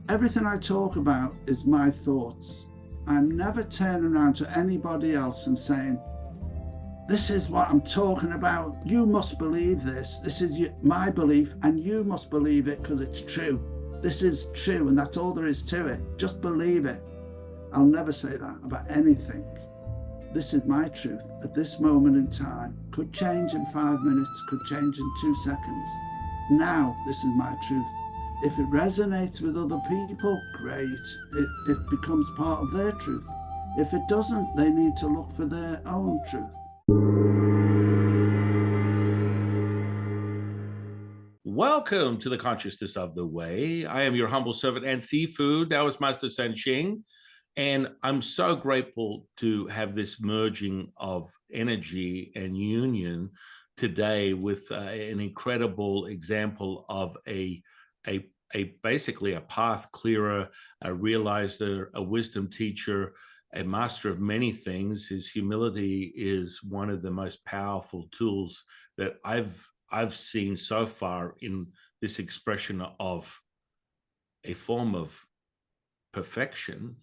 Everything I talk about is my thoughts. I'm never turning around to anybody else and saying, this is what I'm talking about. You must believe this. This is my belief, and you must believe it because it's true. This is true, and that's all there is to it. Just believe it. I'll never say that about anything. This is my truth at this moment in time. Could change in 5 minutes, could change in 2 seconds. Now, this is my truth. If it resonates with other people, great. It becomes part of their truth. If it doesn't, they need to look for their own truth. Welcome to the Consciousness of the Way. I am your humble servant and seafood, Taoist Master San Qing, and I'm so grateful to have this merging of energy and union today with an incredible example of a basically a path clearer, a realizer, a wisdom teacher, a master of many things. His humility is one of the most powerful tools that I've seen so far in this expression of a form of perfection.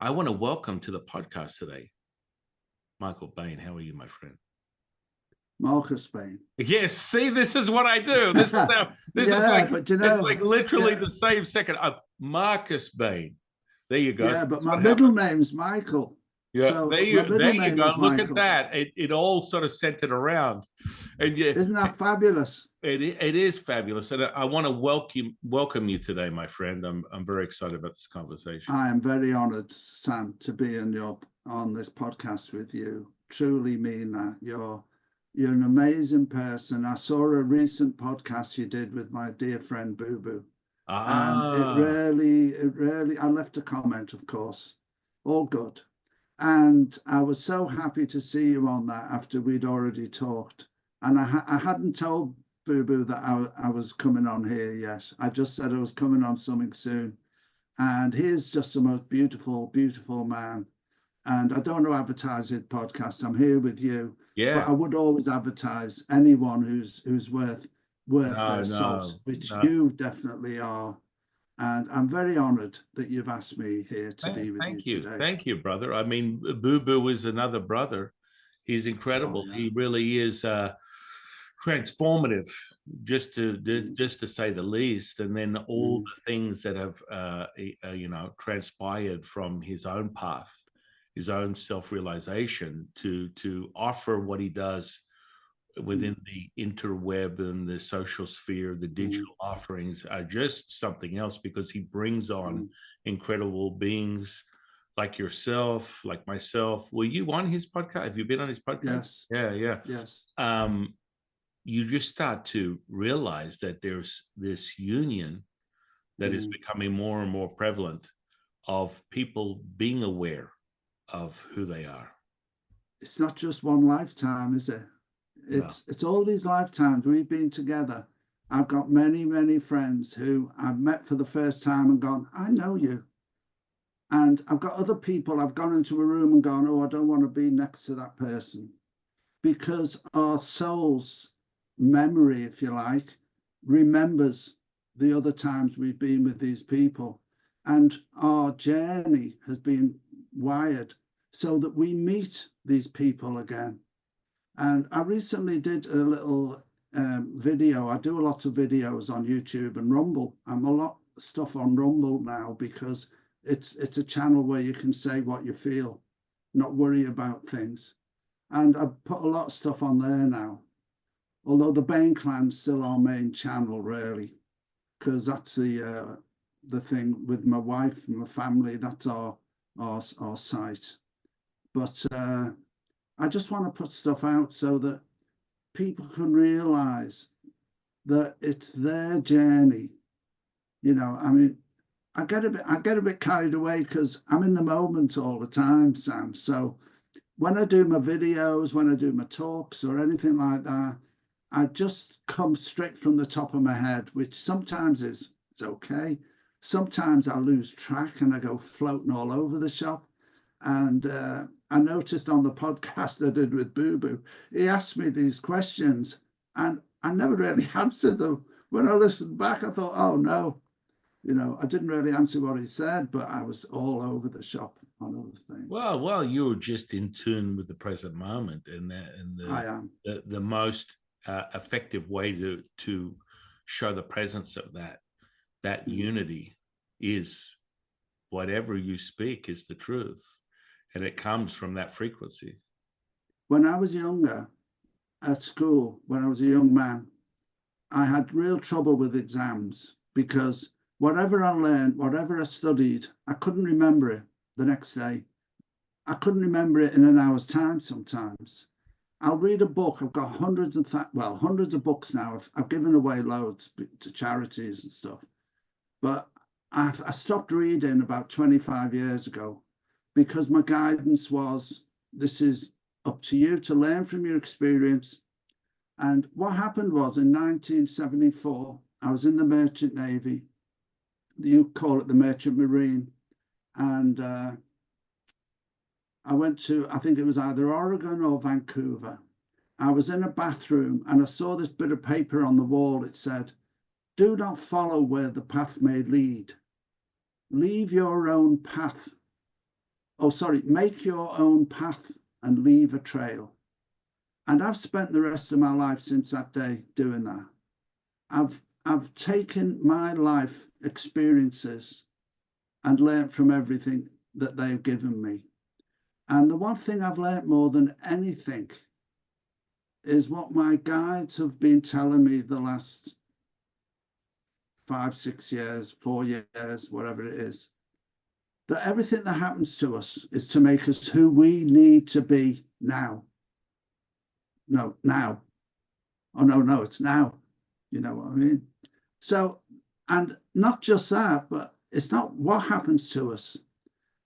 I want to welcome to the podcast today, Michael Bain. How are you, my friend? Marcus Bain. Yes, see, this is what I do. This is how, this is like, but you know, it's like literally the same second. Marcus Bain. There you go. Yeah, but my middle name's Michael. Yeah, so there you go. Look at that. It all sort of centered around. And yeah, isn't that fabulous? It is fabulous. And I want to welcome you today, my friend. I'm very excited about this conversation. I am very honored, Sam, to be on this podcast with you. Truly mean that. You're an amazing person. I saw a recent podcast you did with my dear friend Boo Boo. And it really, I left a comment, of course, all good. And I was so happy to see you on that after we'd already talked. And I hadn't told Boo Boo that I was coming on here yet. I just said I was coming on something soon. And he's just the most beautiful, beautiful man. And I don't know advertise his podcast. I'm here with you. Yeah. But I would always advertise anyone who's worth their salt, which you definitely are. And I'm very honored that you've asked me here to be with you today. Thank you, brother. I mean, Boo Boo is another brother. He's incredible. He really is transformative, just to say the least. And then all the things that have transpired from his own path, his own self-realization to offer what he does within the interweb and the social sphere. The digital offerings are just something else, because he brings on incredible beings like yourself, like myself. Were you on his podcast? Have you been on his podcast? Yes. Yes. You just start to realize that there's this union that is becoming more and more prevalent of people being aware of who they are. It's not just one lifetime, is it? It's all these lifetimes we've been together. I've got many, many friends who I've met for the first time and gone, I know you. And I've got other people, I've gone into a room and gone, oh, I don't want to be next to that person. Because our soul's memory, if you like, remembers the other times we've been with these people. And our journey has been wired so that we meet these people again. And I recently did a little video. I do a lot of videos on YouTube and Rumble. I'm a lot of stuff on Rumble now because it's a channel where you can say what you feel, not worry about things. And I put a lot of stuff on there now. Although the Bain clan's still our main channel, really, because that's the thing with my wife and my family. That's our site. But I just want to put stuff out so that people can realize that it's their journey. You know, I mean, I get a bit carried away because I'm in the moment all the time, Sam. So when I do my videos, when I do my talks or anything like that, I just come straight from the top of my head, which sometimes it's okay. Sometimes I lose track and I go floating all over the shop. And I noticed on the podcast I did with Boo Boo, he asked me these questions and I never really answered them. When I listened back, I thought, oh no, I didn't really answer what he said, but I was all over the shop on other things. Well, you were just in tune with the present moment, and I am. the most effective way to show the presence of that unity is whatever you speak is the truth, and it comes from that frequency. When I was younger at school, when I was a young man, I had real trouble with exams because whatever I learned, whatever I studied, I couldn't remember it the next day. I couldn't remember it in an hour's time sometimes. I'll read a book. I've got hundreds of books now. I've given away loads to charities and stuff. But I stopped reading about 25 years ago because my guidance was, this is up to you to learn from your experience. And what happened was in 1974, I was in the Merchant Navy. You call it the Merchant Marine. And I went to, I think it was either Oregon or Vancouver. I was in a bathroom and I saw this bit of paper on the wall. It said, "Do not follow where the path may lead. Leave your own path. Make your own path and leave a trail." And I've spent the rest of my life since that day doing that. I've taken my life experiences and learned from everything that they've given me. And the one thing I've learned more than anything is what my guides have been telling me the last 5, 6 years, 4 years, whatever it is, that everything that happens to us is to make us who we need to be now. No, now. Oh, no, it's now. You know what I mean? So, and not just that, but it's not what happens to us.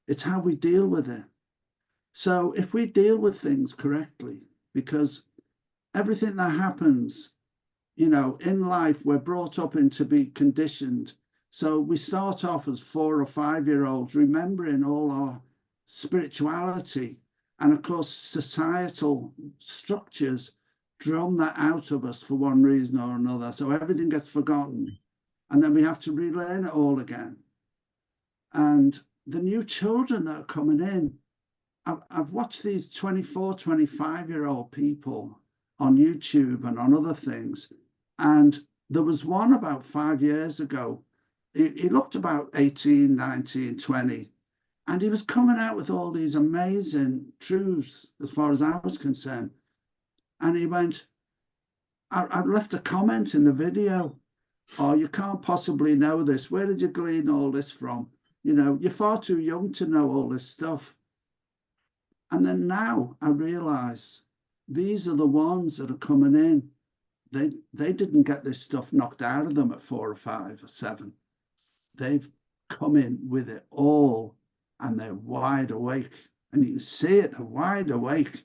It's how we deal with it. So if we deal with things correctly, because everything that happens, in life, we're brought up into be conditioned. So we start off as 4 or 5-year-olds, remembering all our spirituality. And of course, societal structures drum that out of us for one reason or another. So everything gets forgotten. And then we have to relearn it all again. And the new children that are coming in, I've watched these 24, 25-year-old people on YouTube and on other things. And there was one about 5 years ago. He looked about 18, 19, 20. And he was coming out with all these amazing truths as far as I was concerned. And he went, I left a comment in the video, "Oh, you can't possibly know this. Where did you glean all this from? You're far too young to know all this stuff." And then now I realize these are the ones that are coming in. They didn't get this stuff knocked out of them at 4 or 5 or 7. They've come in with it all, and they're wide awake. And you can see it, they're wide awake.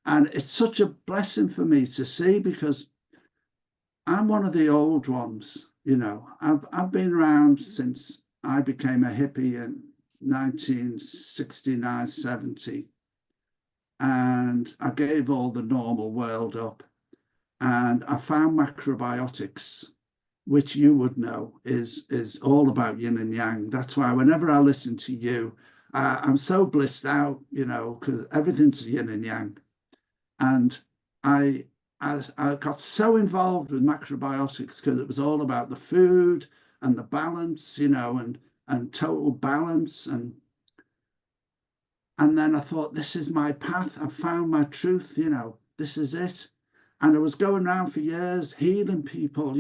And it's such a blessing for me to see, because I'm one of the old ones. I've been around since I became a hippie in 1969, 70. And I gave all the normal world up. And I found macrobiotics, which you would know is all about yin and yang. That's why whenever I listen to you, I'm so blissed out, because everything's yin and yang. And I got so involved with macrobiotics because it was all about the food and the balance, and total balance. And then I thought, this is my path. I found my truth, this is it. And I was going around for years, healing people,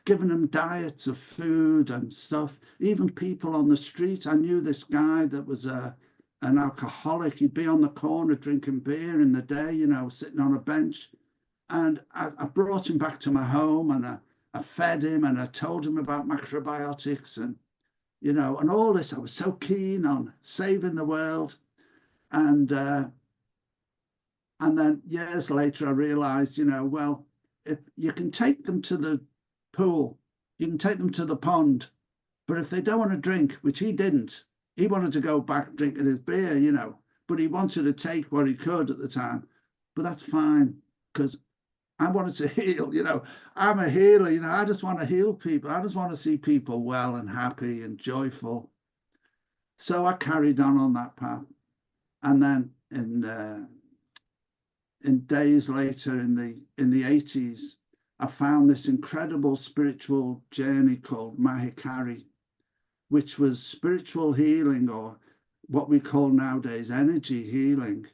giving them diets of food and stuff. Even people on the street. I knew this guy that was an alcoholic. He'd be on the corner drinking beer in the day, sitting on a bench. And I brought him back to my home, and I fed him, and I told him about macrobiotics and, and all this. I was so keen on saving the world. And then years later, I realized, well, if you can take them to the pool, you can take them to the pond, but if they don't want to drink, which he didn't, he wanted to go back drinking his beer, but he wanted to take what he could at the time. But that's fine, because I wanted to heal, I'm a healer, I just want to heal people. I just want to see people well and happy and joyful. So I carried on that path. And then in days later, in the 80s, I found this incredible spiritual journey called Mahikari, which was spiritual healing, or what we call nowadays energy healing.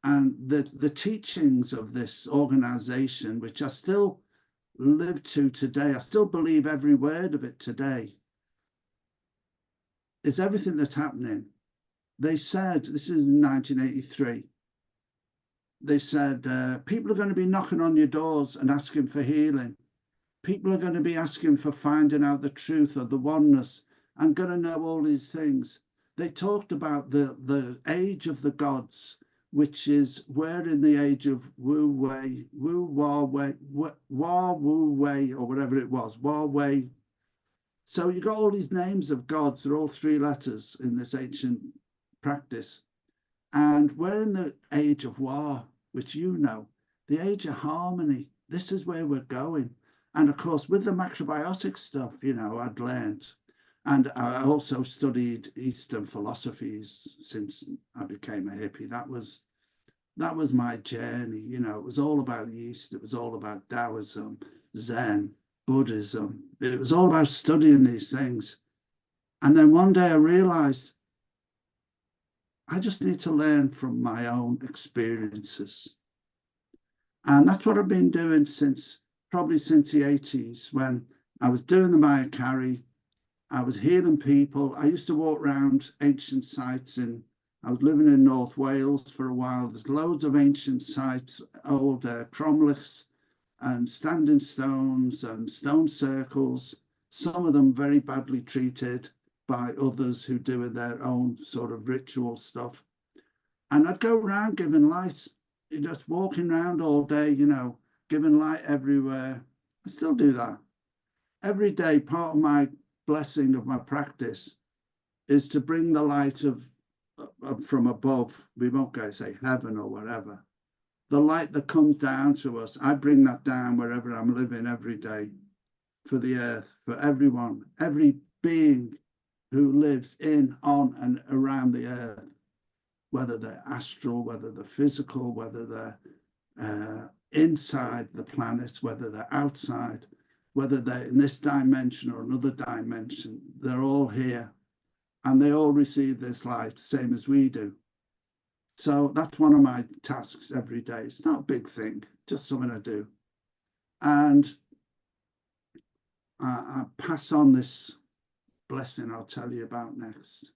And the teachings of this organization, which I still live to today, I still believe every word of it today, is everything that's happening. They said, this is in 1983, they said, people are going to be knocking on your doors and asking for healing. People are going to be asking for finding out the truth of the oneness and going to know all these things. They talked about the age of the gods, which is, we're in the age of Wu Wei, Wu Wa Wei, Wa Wu Wei, or whatever it was, Wa Wei. So you got all these names of gods, they're all 3 letters in this ancient practice. And we're in the age of Wa, which the age of harmony. This is where we're going. And of course, with the macrobiotic stuff, I'd learned. And I also studied Eastern philosophies since I became a hippie. That was my journey. It was all about the East. It was all about Taoism, Zen, Buddhism. It was all about studying these things. And then one day I realized I just need to learn from my own experiences. And that's what I've been doing probably since the 80s, when I was doing the Mahikari. I was healing people. I used to walk around ancient sites I was living in North Wales for a while. There's loads of ancient sites, old cromlechs and standing stones and stone circles, some of them very badly treated by others who do their own sort of ritual stuff. And I'd go around giving light, just walking around all day, giving light everywhere. I still do that. Every day, part of my blessing of my practice is to bring the light of from above. We won't go say heaven or whatever. The light that comes down to us, I bring that down wherever I'm living every day, for the earth, for everyone, every being who lives in, on, and around the earth, whether they're astral, whether they're physical, whether they're inside the planets, whether they're outside, whether they're in this dimension or another dimension, they're all here. And they all receive this light, same as we do. So that's one of my tasks every day. It's not a big thing, just something I do. And I pass on this blessing I'll tell you about next.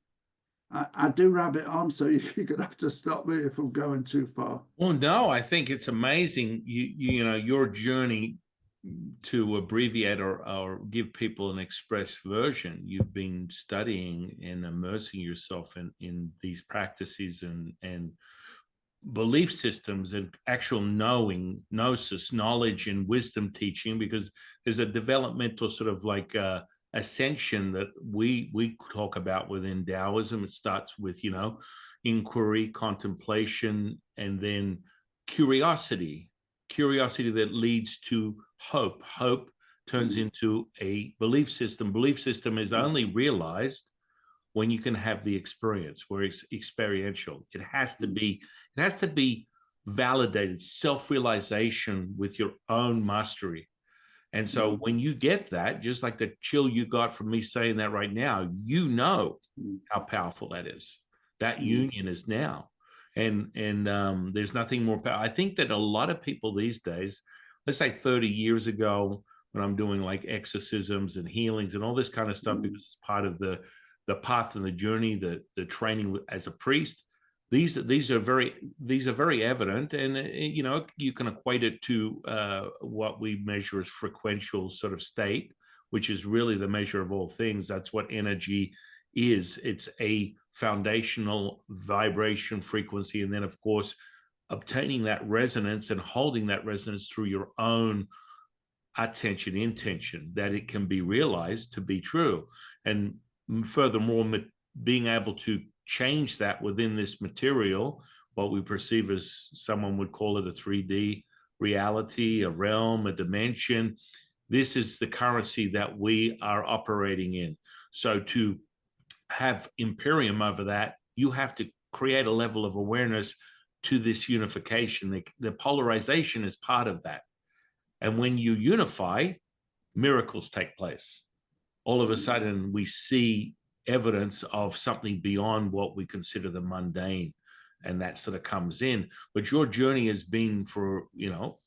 I do rabbit on, so you're going to have to stop me if I'm going too far. Well, no, I think it's amazing. Your journey, to abbreviate or give people an express version. You've been studying and immersing yourself in these practices and belief systems and actual knowing, gnosis, knowledge and wisdom teaching, because there's a developmental sort of like ascension that we talk about within Taoism. It starts with, inquiry, contemplation, and then curiosity that leads to hope. Hope turns into a belief system. Belief system is only realized when you can have the experience, where it's experiential. It has to be validated, self-realization with your own mastery. And so when you get that, just like the chill you got from me saying that right now, how powerful that is. That union is now. And there's nothing more powerful. I think that a lot of people these days, let's say 30 years ago, when I'm doing like exorcisms and healings and all this kind of stuff, because it's part of the path and the journey, the training as a priest, these are very evident, and you can equate it to what we measure as frequential sort of state, which is really the measure of all things. That's what energy is. It's a foundational vibration frequency, and then of course obtaining that resonance and holding that resonance through your own attention, intention, that it can be realized to be true. And furthermore, being able to change that within this material, what we perceive as, someone would call it a 3D reality, a realm, a dimension. This is the currency that we are operating in. So to have imperium over that, you have to create a level of awareness to this unification. The polarization is part of that. And when you unify, miracles take place. All of a sudden, we see evidence of something beyond what we consider the mundane, and that sort of comes in. But your journey has been for,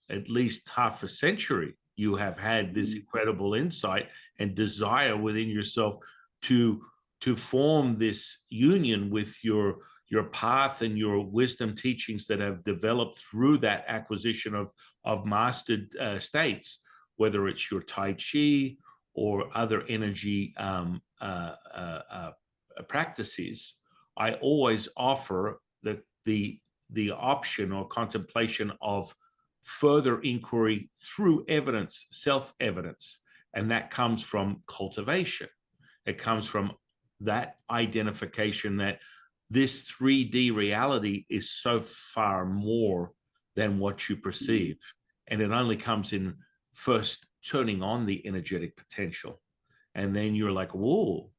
at least half a century. You have had this incredible insight and desire within yourself to form this union with your path and your wisdom teachings that have developed through that acquisition of mastered states, whether it's your Tai Chi or other energy practices. I always offer the option or contemplation of further inquiry through evidence, self-evidence, and that comes from cultivation. It comes from that identification that this 3D reality is so far more than what you perceive. And it only comes in first turning on the energetic potential. And then you're like, whoa,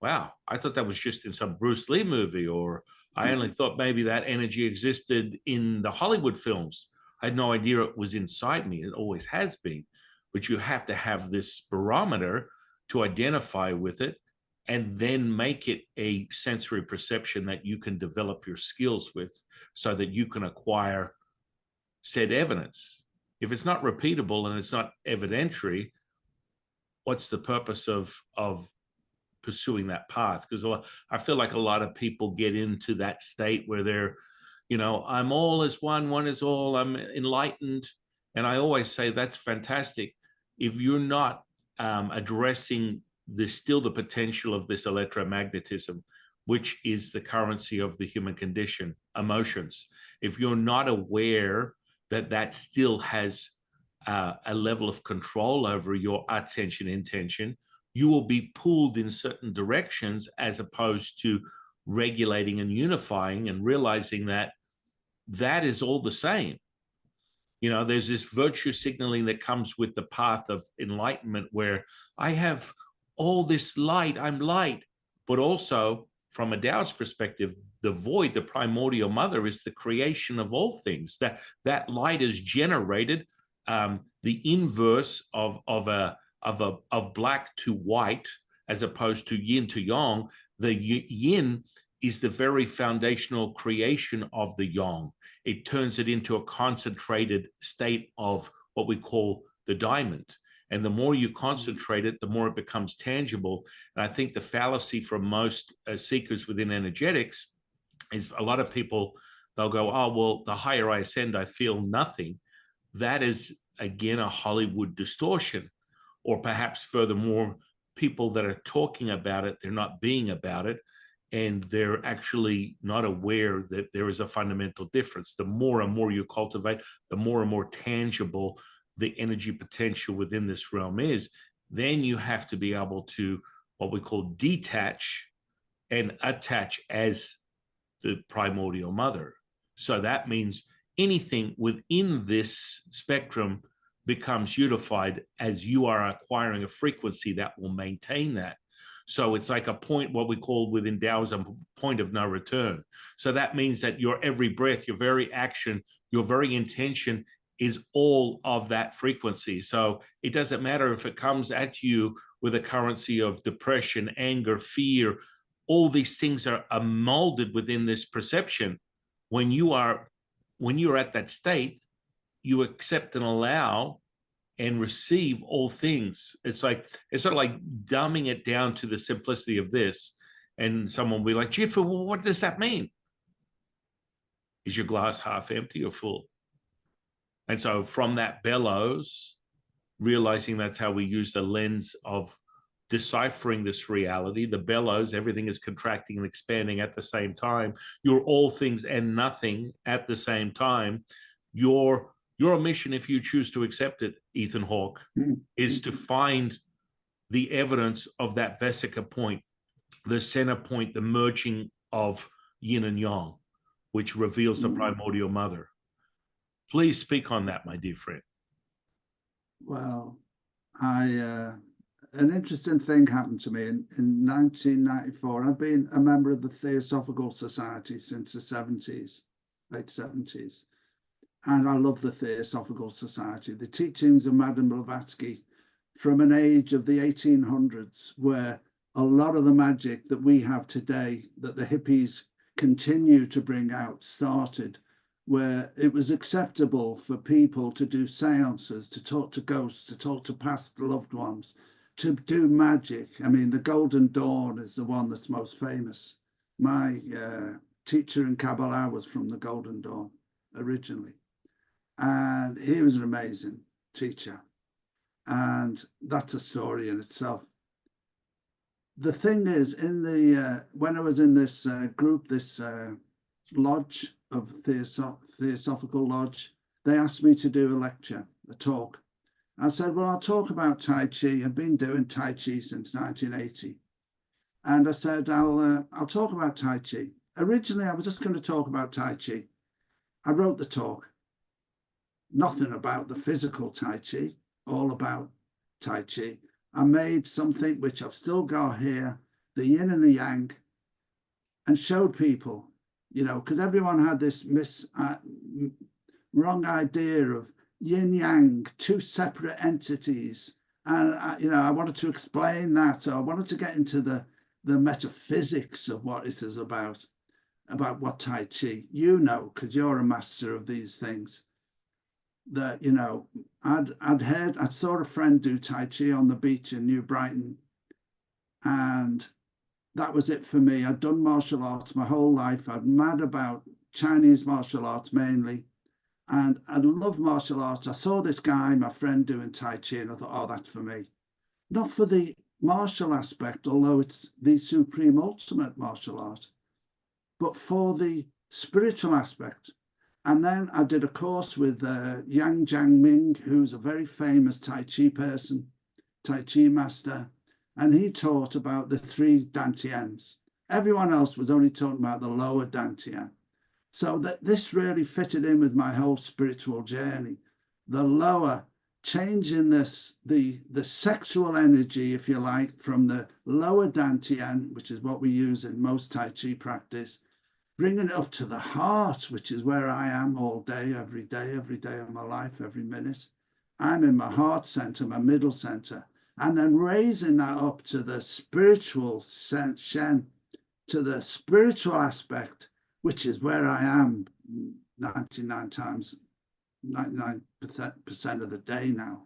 wow, I thought that was just in some Bruce Lee movie, or I only thought maybe that energy existed in the Hollywood films. I had no idea it was inside me. It always has been. But you have to have this barometer to identify with it and then make it a sensory perception that you can develop your skills with so that you can acquire said evidence. If it's not repeatable and it's not evidentiary, what's the purpose of pursuing that path? Because I feel like a lot of people get into that state where they're, I'm all is one, one is all, I'm enlightened. And I always say that's fantastic. If you're not addressing the potential of this electromagnetism, which is the currency of the human condition, emotions, if you're not aware that still has a level of control over your attention, intention, you will be pulled in certain directions as opposed to regulating and unifying and realizing that is all the same. There's this virtue signaling that comes with the path of enlightenment where I have all this light, I'm light, but also from a Taoist perspective, the void, the primordial mother, is the creation of all things. That light is generated, the inverse of black to white, as opposed to yin to yang. The yin is the very foundational creation of the yang. It turns it into a concentrated state of what we call the diamond. And the more you concentrate it, the more it becomes tangible. And I think the fallacy for most seekers within energetics is a lot of people, they'll go, oh, well, the higher I ascend, I feel nothing. That is, again, a Hollywood distortion. Or perhaps furthermore, people that are talking about it, they're not being about it. And they're actually not aware that there is a fundamental difference. The more and more you cultivate, the more and more tangible the energy potential within this realm is. Then you have to be able to what we call detach and attach as the primordial mother. So that means anything within this spectrum becomes unified as you are acquiring a frequency that will maintain that. So it's like a point, what we call within Taoism, point of no return. So that means that your every breath, your very action, your very intention is all of that frequency. So it doesn't matter if it comes at you with a currency of depression, anger, fear. All these things are molded within this perception. When you're at that state, you accept and allow and receive all things. It's sort of like dumbing it down to the simplicity of this. And someone will be like, Jiffa, well, what does that mean? Is your glass half empty or full? And so from that bellows, realizing that's how we use the lens of deciphering this reality, the bellows, everything is contracting and expanding at the same time. You're all things and nothing at the same time. Your mission, if you choose to accept it, Ethan Hawke, is to find the evidence of that Vesica point, the center point, the merging of yin and yang, which reveals the primordial mother. Please speak on that, my dear friend. Well, an interesting thing happened to me in 1994. I've been a member of the Theosophical Society since the 70s, late 70s. And I love the Theosophical Society. The teachings of Madame Blavatsky from an age of the 1800s, where a lot of the magic that we have today, that the hippies continue to bring out, started, where it was acceptable for people to do seances, to talk to ghosts, to talk to past loved ones, to do magic. I mean, the Golden Dawn is the one that's most famous. My teacher in Kabbalah was from the Golden Dawn originally. And he was an amazing teacher. And that's a story in itself. The thing is, in the when I was in this group, this lodge of Theosophical Lodge, they asked me to do a lecture, a talk. I said, well, I'll talk about Tai Chi. I've been doing Tai Chi since 1980. And I said, I'll talk about Tai Chi. Originally, I was just going to talk about Tai Chi. I wrote the talk. Nothing about the physical Tai Chi, all about Tai Chi. I made something which I've still got here, the yin and the yang, and showed people, you know, because everyone had this wrong idea of yin yang, two separate entities. And, you know, I wanted to explain that. So I wanted to get into the metaphysics of what it is about what Tai Chi, you know, because you're a master of these things. That, you know, I saw a friend do Tai Chi on the beach in New Brighton, and that was it for me. I'd done martial arts my whole life. I'm mad about Chinese martial arts mainly, and I love martial arts. I saw this guy, my friend, doing Tai Chi, and I thought, oh, that's for me. Not for the martial aspect, although it's the supreme ultimate martial art, but for the spiritual aspect. And then I did a course with Yang Jiangming, who's a very famous Tai Chi person, Tai Chi master, and he taught about the three dantians. Everyone else was only talking about the lower dantian. So this really fitted in with my whole spiritual journey. The lower, changing the sexual energy, if you like, from the lower dantian, which is what we use in most Tai Chi practice, bringing it up to the heart, which is where I am all day, every day of my life, every minute. I'm in my heart center, my middle center, and then raising that up to the spiritual Shen, to the spiritual aspect, which is where I am 99% of the day now.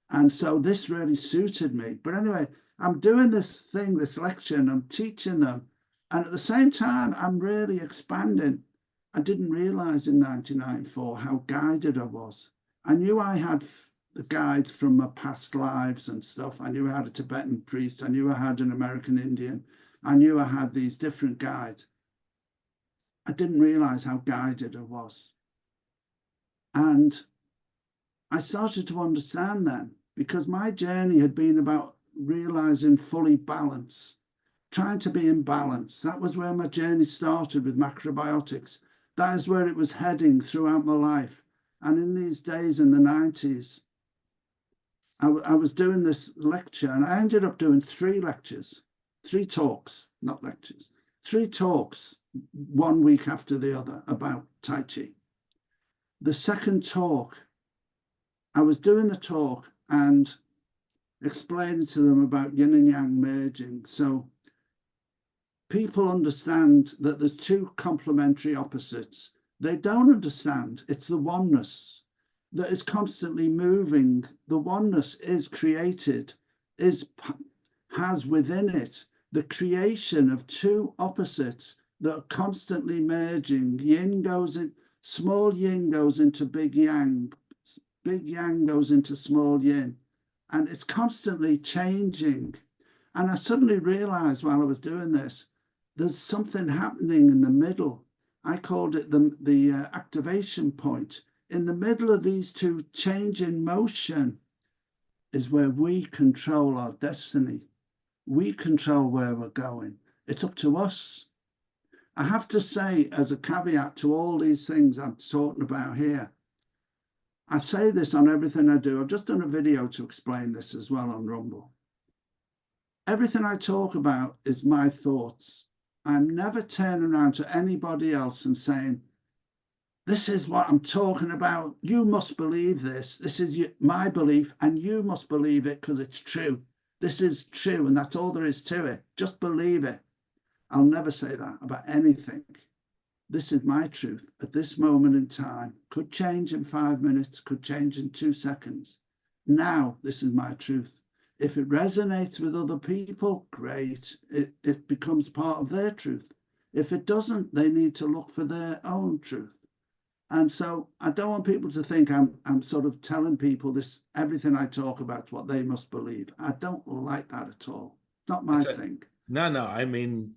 And so this really suited me. But anyway, I'm doing this thing, this lecture, and I'm teaching them. And at the same time, I'm really expanding. I didn't realize in 1994 how guided I was. I knew I had the guides from my past lives and stuff. I knew I had a Tibetan priest. I knew I had an American Indian. I knew I had these different guides. I didn't realize how guided I was. And I started to understand then, because my journey had been about realizing fully balance, trying to be in balance. That was where my journey started with macrobiotics. That is where it was heading throughout my life. And in these days in the 90s, I was doing this lecture, and I ended up doing 3 talks, not lectures, 3 talks, 1 week after the other about Tai Chi. The second talk, I was doing the talk and explaining to them about yin and yang merging. So people understand that there's 2 complementary opposites. They don't understand it's the oneness that is constantly moving. The oneness is created, has within it the creation of 2 opposites that are constantly merging. Yin goes in, small yin goes into big yang goes into small yin, and it's constantly changing. And I suddenly realized while I was doing this, there's something happening in the middle. I called it the activation point. In the middle of these 2 changing motion is where we control our destiny. We control where we're going. It's up to us. I have to say, as a caveat to all these things I'm talking about here, I say this on everything I do. I've just done a video to explain this as well on Rumble. Everything I talk about is my thoughts. I'm never turning around to anybody else and saying, this is what I'm talking about. You must believe this. This is my belief, and you must believe it because it's true. This is true, and that's all there is to it. Just believe it. I'll never say that about anything. This is my truth at this moment in time. Could change in 5 minutes, could change in 2 seconds. Now, this is my truth. If it resonates with other people, great. It becomes part of their truth. If it doesn't, they need to look for their own truth. And so I don't want people to think I'm sort of telling people this, everything I talk about is what they must believe. I don't like that at all. It's not my thing. No, I mean,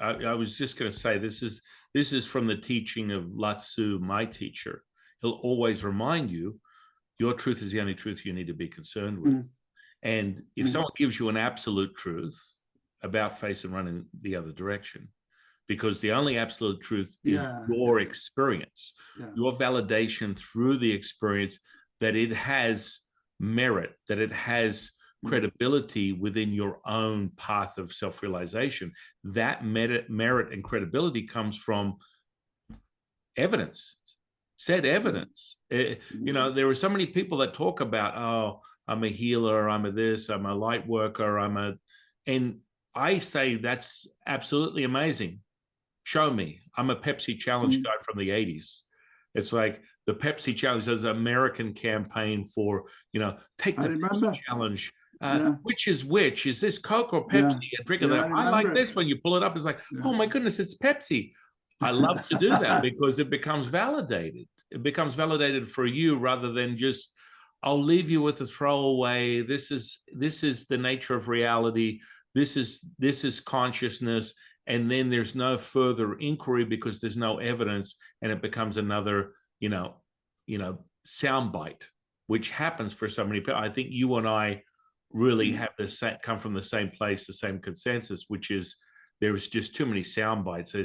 I was just going to say, this is from the teaching of Lao-Tzu, my teacher. He'll always remind you, your truth is the only truth you need to be concerned with. And if someone gives you an absolute truth, about face and run in the other direction, because the only absolute truth is your experience, your validation through the experience that it has merit, that it has credibility within your own path of self-realization. That merit and credibility comes from evidence, said evidence. You know, there are so many people that talk about, oh, I'm a healer, I'm a this, I'm a light worker, and I say that's absolutely amazing. Show me. I'm a Pepsi challenge guy from the 80s. It's like the Pepsi challenge is an American campaign for, you know, take the Pepsi challenge. Which is which? Is this Coke or Pepsi? And drink of that. I like this when you pull it up. It's like, oh my goodness, it's Pepsi. I love to do that because it becomes validated. It becomes validated for you rather than just, I'll leave you with a throwaway. This is the nature of reality. This is consciousness. And then there's no further inquiry because there's no evidence, and it becomes another, you know, soundbite, which happens for so many people. I think you and I really have come from the same place, the same consensus, which is there's just too many sound bites.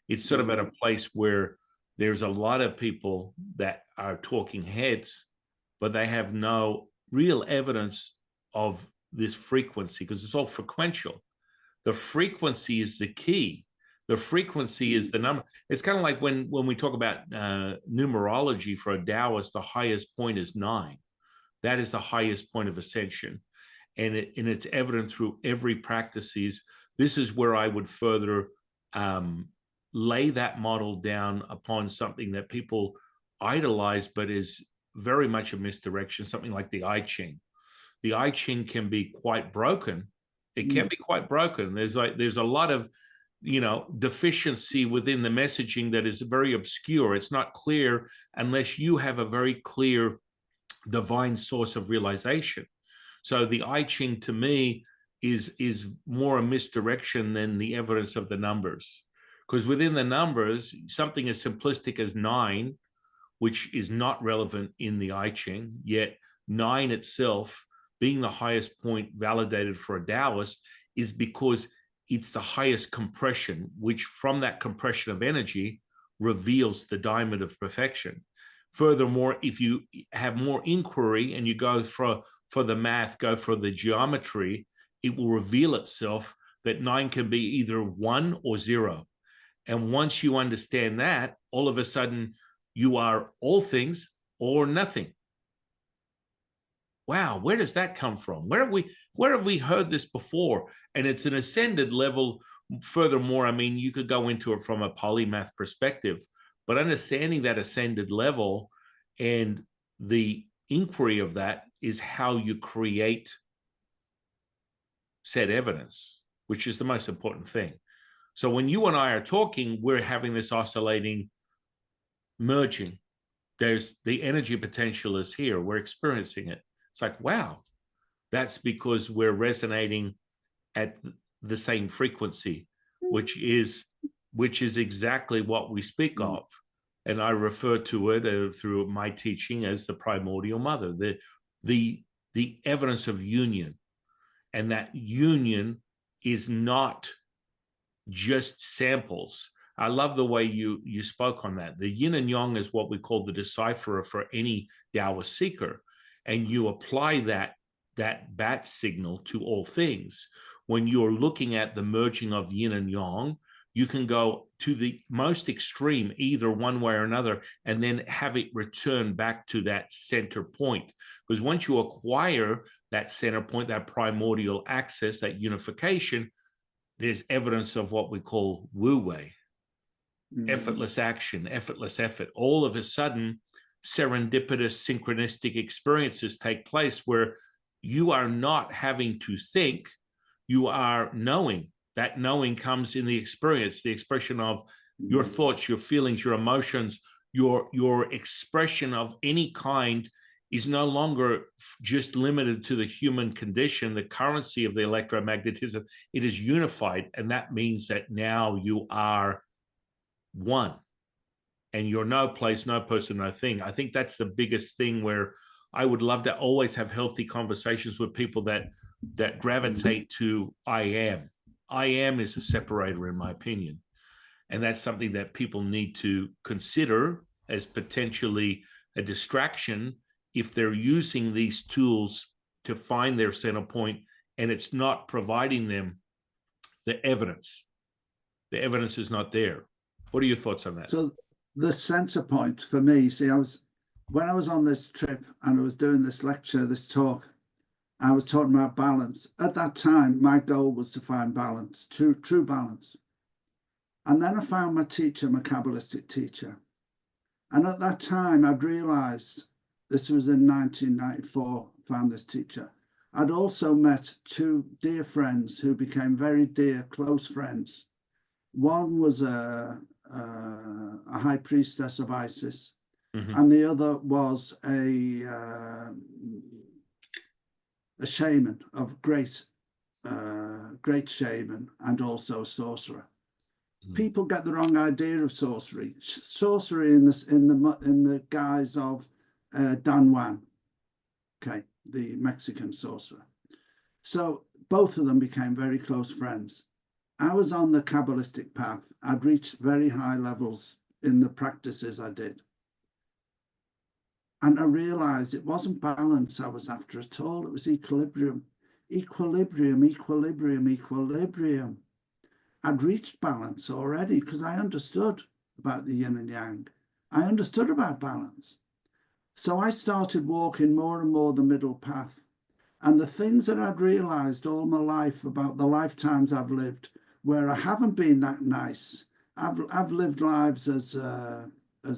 It's sort of at a place where there's a lot of people that are talking heads, but they have no real evidence of this frequency because it's all frequential. The frequency is the key. The frequency is the number. It's kind of like when we talk about numerology for a Taoist, the highest point is 9. That is the highest point of ascension. And it's evident through every practices. This is where I would further lay that model down upon something that people idolize, but is very much a misdirection, something like the I Ching. The I Ching can be quite broken. It can be quite broken. There's a lot of, you know, deficiency within the messaging that is very obscure. It's not clear unless you have a very clear divine source of realization. So the I Ching to me is more a misdirection than the evidence of the numbers. Because within the numbers, something as simplistic as 9, which is not relevant in the I Ching, yet 9 itself, being the highest point validated for a Taoist, is because it's the highest compression, which from that compression of energy reveals the diamond of perfection. Furthermore, if you have more inquiry and you go for the math, go for the geometry, it will reveal itself that 9 can be either 1 or 0. And once you understand that, all of a sudden you are all things or nothing. Wow, where does that come from? Where have we heard this before? And it's an ascended level. Furthermore, I mean, you could go into it from a polymath perspective, but understanding that ascended level and the inquiry of that is how you create said evidence, which is the most important thing. So when you and I are talking, we're having this oscillating merging. There's the energy potential is here. We're experiencing it. It's like, wow, that's because we're resonating at the same frequency, which is exactly what we speak of. And I refer to it through my teaching as the primordial mother, the evidence of union. And that union is not just samples. I love the way you spoke on that. The yin and yang is what we call the decipherer for any Taoist seeker, and you apply that bat signal to all things. When you're looking at the merging of yin and yang, you can go to the most extreme, either one way or another, and then have it return back to that center point. Because once you acquire that center point, that primordial access, that unification, there's evidence of what we call wu wei, effortless action, effortless effort. All of a sudden, serendipitous, synchronistic experiences take place where you are not having to think, you are knowing. That knowing comes in the experience, the expression of your thoughts, your feelings, your emotions, your expression of any kind is no longer just limited to the human condition, the currency of the electromagnetism. It is unified, and that means that now you are one, and you're no place, no person, no thing. I think that's the biggest thing where I would love to always have healthy conversations with people that gravitate to I am. I am is a separator, in my opinion. And that's something that people need to consider as potentially a distraction if they're using these tools to find their center point and it's not providing them the evidence. The evidence is not there. What are your thoughts on that? So the center point for me, see, when I was on this trip and I was doing this lecture, this talk, I was talking about balance. At that time, my goal was to find balance, true balance. And then I found my teacher, my Kabbalistic teacher. And at that time, I'd realized, this was in 1994, found this teacher. I'd also met two dear friends who became very dear, close friends. One was a high priestess of Isis, and the other was a shaman of great shaman and also a sorcerer. People get the wrong idea of sorcery. Sorcery in the guise of Don Juan, okay, the Mexican sorcerer. So both of them became very close friends. I was on the Kabbalistic path. I'd reached very high levels in the practices I did. And I realized it wasn't balance I was after at all. It was equilibrium. Equilibrium, equilibrium, equilibrium. I'd reached balance already because I understood about the yin and yang. I understood about balance. So I started walking more and more the middle path. And the things that I'd realized all my life about the lifetimes I've lived, where I haven't been that nice. I've lived lives as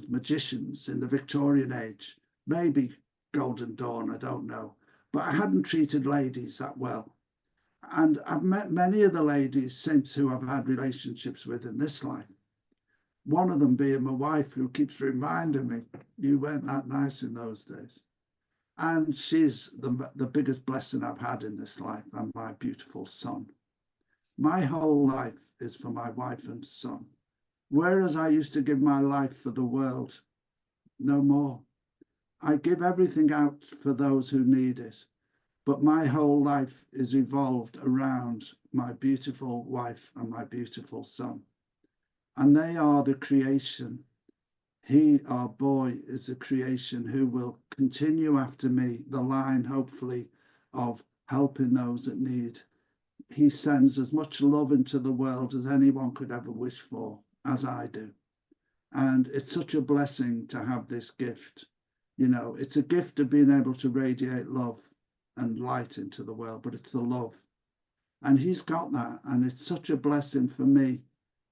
magicians in the Victorian age, maybe Golden Dawn, I don't know. But I hadn't treated ladies that well. And I've met many of the ladies since who I've had relationships with in this life. One of them being my wife, who keeps reminding me, you weren't that nice in those days. And she's the biggest blessing I've had in this life, and my beautiful son. My whole life is for my wife and son. Whereas I used to give my life for the world, no more. I give everything out for those who need it. But my whole life is evolved around my beautiful wife and my beautiful son. And they are the creation. He, our boy, is the creation who will continue after me, the line, hopefully, of helping those that need. He sends as much love into the world as anyone could ever wish for, as I do. And it's such a blessing to have this gift. You know, it's a gift of being able to radiate love and light into the world, but it's the love. And he's got that. And it's such a blessing for me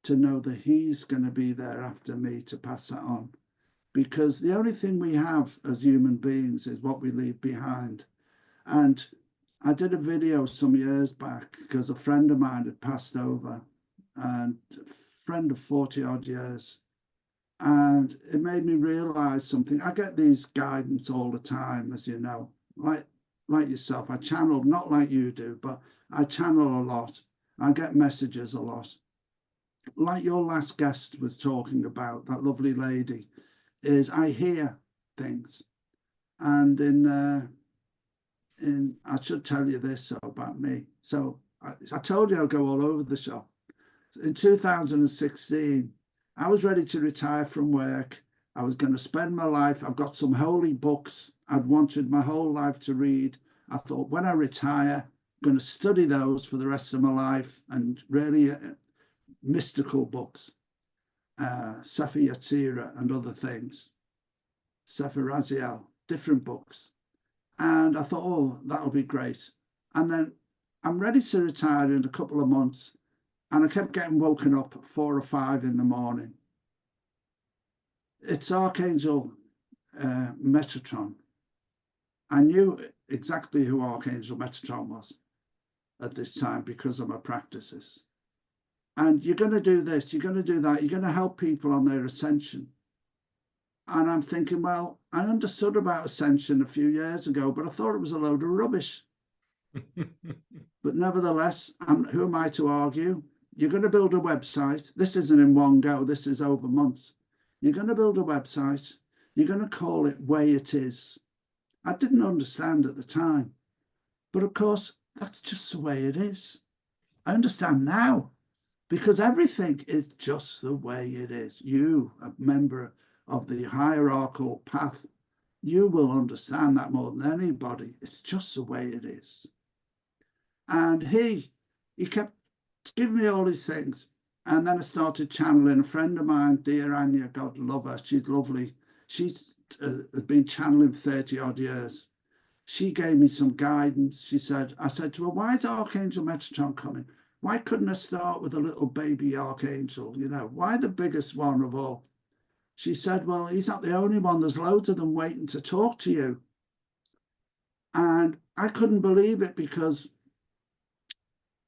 to know that he's going to be there after me to pass that on. Because the only thing we have as human beings is what we leave behind. And I did a video some years back because a friend of mine had passed over, and a friend of 40 odd years. And it made me realize something. I get these guidance all the time, as you know, like yourself. I channel, not like you do, but I channel a lot. I get messages a lot. Like your last guest was talking about, that lovely lady, is I hear things. And I should tell you this about me. So I told you I'll go all over the shop. In 2016, I was ready to retire from work. I was going to spend my life. I've got some holy books I'd wanted my whole life to read. I thought when I retire, I'm going to study those for the rest of my life, and really mystical books, Sefer Yetzirah and other things, Sefer Raziel, different books. And I thought, oh, that'll be great. And then I'm ready to retire in a couple of months. And I kept getting woken up at 4 or 5 in the morning. It's Archangel Metatron. I knew exactly who Archangel Metatron was at this time because of my practices. And you're going to do this, you're going to do that, you're going to help people on their ascension. And I'm thinking, well, I understood about ascension a few years ago, but I thought it was a load of rubbish. But nevertheless, who am I to argue? You're going to build a website. This isn't in one go. This is over months. You're going to build a website. You're going to call it Way It Is. I didn't understand at the time. But of course, that's just the way it is. I understand now because everything is just the way it is. You, a member of the hierarchical path, you will understand that more than anybody. It's just the way it is. And he kept giving me all these things. And then I started channeling a friend of mine, dear Anya, God love her. She's lovely. She's been channeling 30 odd years. She gave me some guidance. I said to her, why is Archangel Metatron coming? Why couldn't I start with a little baby archangel? You know, why the biggest one of all? She said, well, he's not the only one. There's loads of them waiting to talk to you. And I couldn't believe it because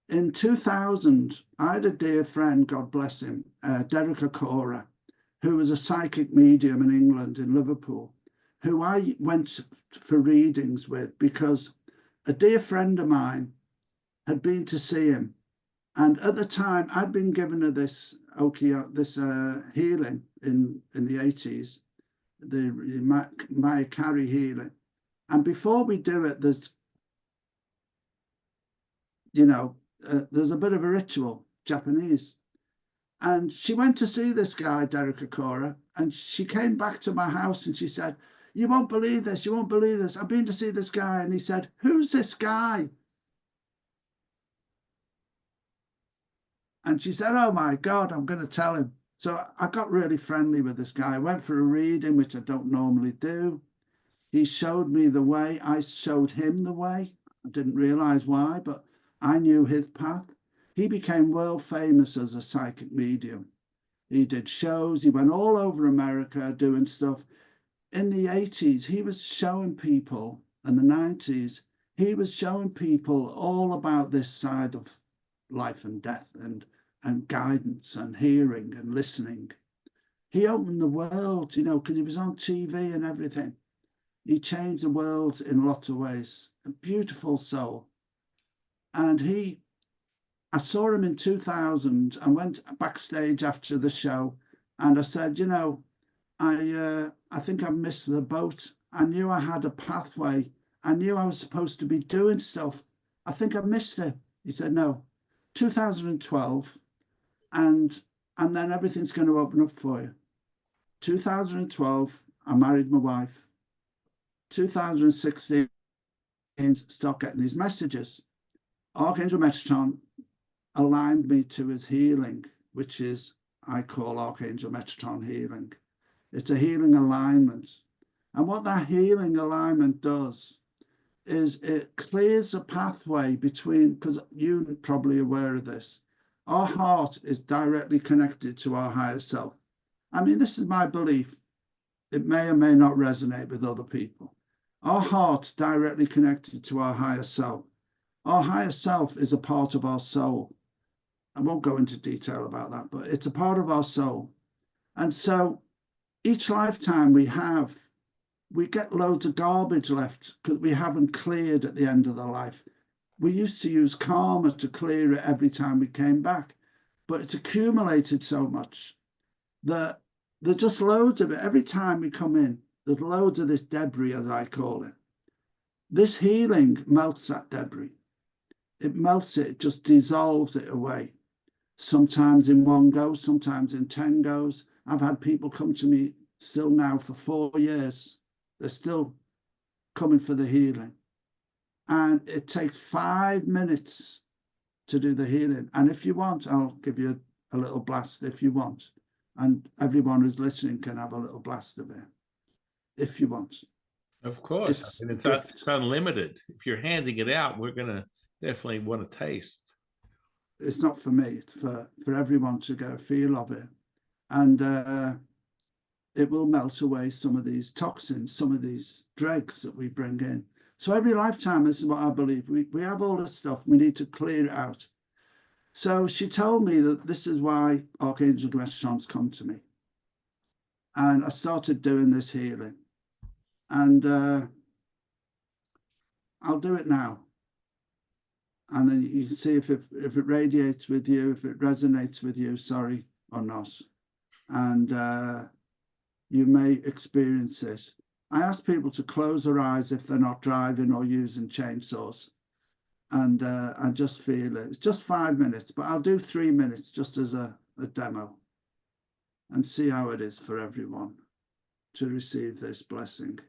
in 2000, I had a dear friend, God bless him, Derek Akora, who was a psychic medium in England, in Liverpool, who I went for readings with because a dear friend of mine had been to see him. And at the time, I'd been given her this healing in the 80s, the Mayakari healing. And before we do it, there's a bit of a ritual, Japanese. And she went to see this guy, Derek Akora, and she came back to my house and she said, you won't believe this, you won't believe this. I've been to see this guy. And he said, who's this guy? And she said, oh my God, I'm going to tell him. So I got really friendly with this guy. I went for a reading, which I don't normally do. He showed me the way. I showed him the way. I didn't realize why, but I knew his path. He became world famous as a psychic medium. He did shows. He went all over America doing stuff. In the 80s, he was showing people, and the 90s, he was showing people all about this side of life and death and guidance and hearing and listening. He opened the world, because he was on TV and everything. He changed the world in lots of ways. A beautiful soul. And I saw him in 2000 and went backstage after the show. And I said, I think I missed the boat. I knew I had a pathway. I knew I was supposed to be doing stuff. I think I missed it. He said, no, 2012. And then everything's going to open up for you. 2012, I married my wife. 2016, start getting these messages. Archangel Metatron aligned me to his healing, which is, I call Archangel Metatron healing. It's a healing alignment. And what that healing alignment does is it clears a pathway between, because you're probably aware of this, our heart is directly connected to our higher self. I mean, this is my belief. It may or may not resonate with other people. Our heart's directly connected to our higher self. Our higher self is a part of our soul. I won't go into detail about that, but it's a part of our soul. And so each lifetime we get loads of garbage left because we haven't cleared at the end of the life. We used to use karma to clear it every time we came back, but it's accumulated so much that there's just loads of it. Every time we come in, there's loads of this debris, as I call it. This healing melts that debris. It melts it, it just dissolves it away. sometimes in one go, sometimes in 10 goes. I've had people come to me still now for 4 years. They're still coming for the healing. And it takes 5 minutes to do the healing. And if you want, I'll give you a little blast if you want. And everyone who's listening can have a little blast of it if you want. Of course. It's unlimited. If you're handing it out, we're going to definitely want to taste. It's not for me. It's for everyone to get a feel of it. And it will melt away some of these toxins, some of these dregs that we bring in. So every lifetime, this is what I believe. We have all this stuff. We need to clear it out. So she told me that this is why Archangel Metatron's come to me. And I started doing this healing. And I'll do it now. And then you can see if it radiates with you, if it resonates with you, sorry, or not. And you may experience this. I ask people to close their eyes if they're not driving or using chainsaws. And I just feel it. It's just 5 minutes, but I'll do 3 minutes just as a demo and see how it is for everyone to receive this blessing.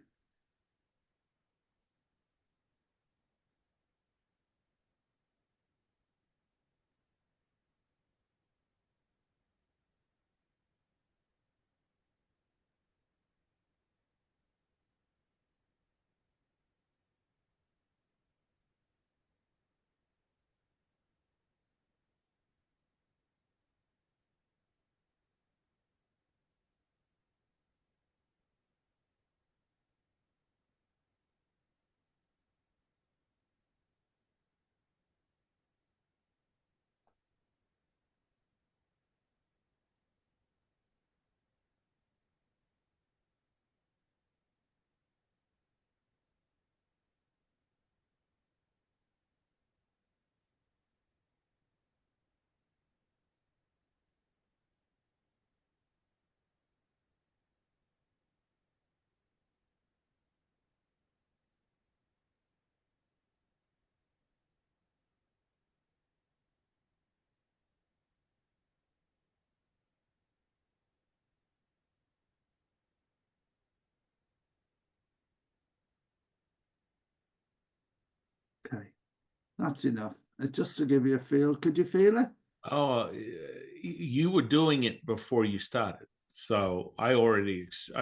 Okay, that's enough. It's just to give you a feel. Could you feel it? Oh, you were doing it before you started. So I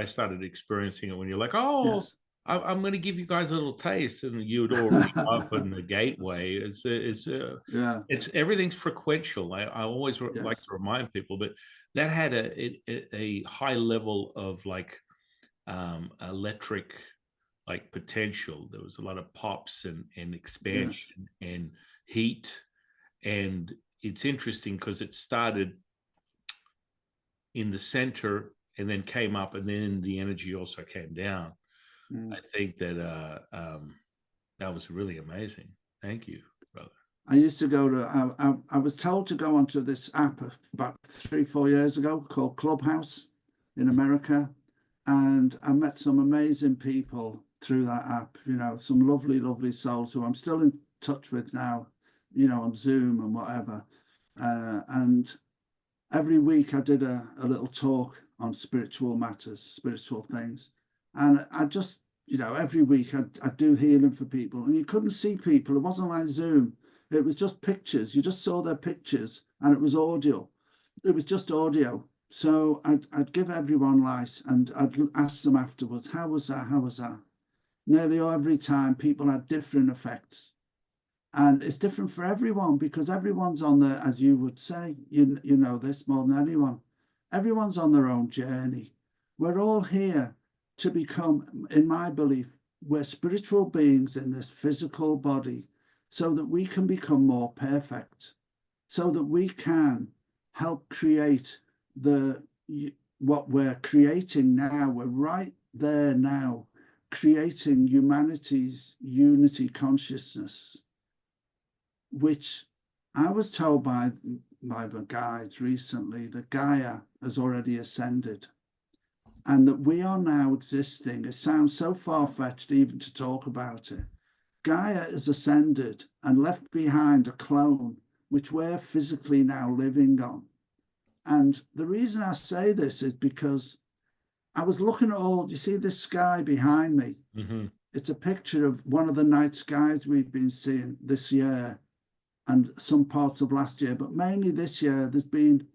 started experiencing it when you're like, oh, yes. I'm going to give you guys a little taste, and you'd already opened the gateway. It's everything's frequential. I always like to remind people, but that had a high level of like electric like potential. There was a lot of pops and expansion and heat, and it's interesting because it started in the center and then came up, and then the energy also came down. I think that that was really amazing. Thank you, brother. I used to go to, I was told to go onto this app about 3-4 years ago called Clubhouse in America. And I met some amazing people through that app, you know, some lovely, lovely souls who I'm still in touch with now, you know, on Zoom and whatever. And every week I did a little talk on spiritual matters, spiritual things. And I just, you know, every week I'd do healing for people, and you couldn't see people. It wasn't like Zoom. It was just pictures. You just saw their pictures, and it was audio. It was just audio. So I'd give everyone light, and I'd ask them afterwards, how was that? How was that? Nearly every time people had different effects. And it's different for everyone, because everyone's on the, as you would say, you know this more than anyone, everyone's on their own journey. We're all here to become, in my belief, we're spiritual beings in this physical body, so that we can become more perfect, so that we can help create what we're creating now. We're right there now, creating humanity's unity consciousness, which I was told by the guides recently that Gaia has already ascended, and that we are now existing. It sounds so far-fetched even to talk about it. Gaia has ascended and left behind a clone which we're physically now living on. And the reason I say this is because I was looking at all, you see this sky behind me? Mm-hmm. It's a picture of one of the night skies we've been seeing this year and some parts of last year, but mainly this year. There's been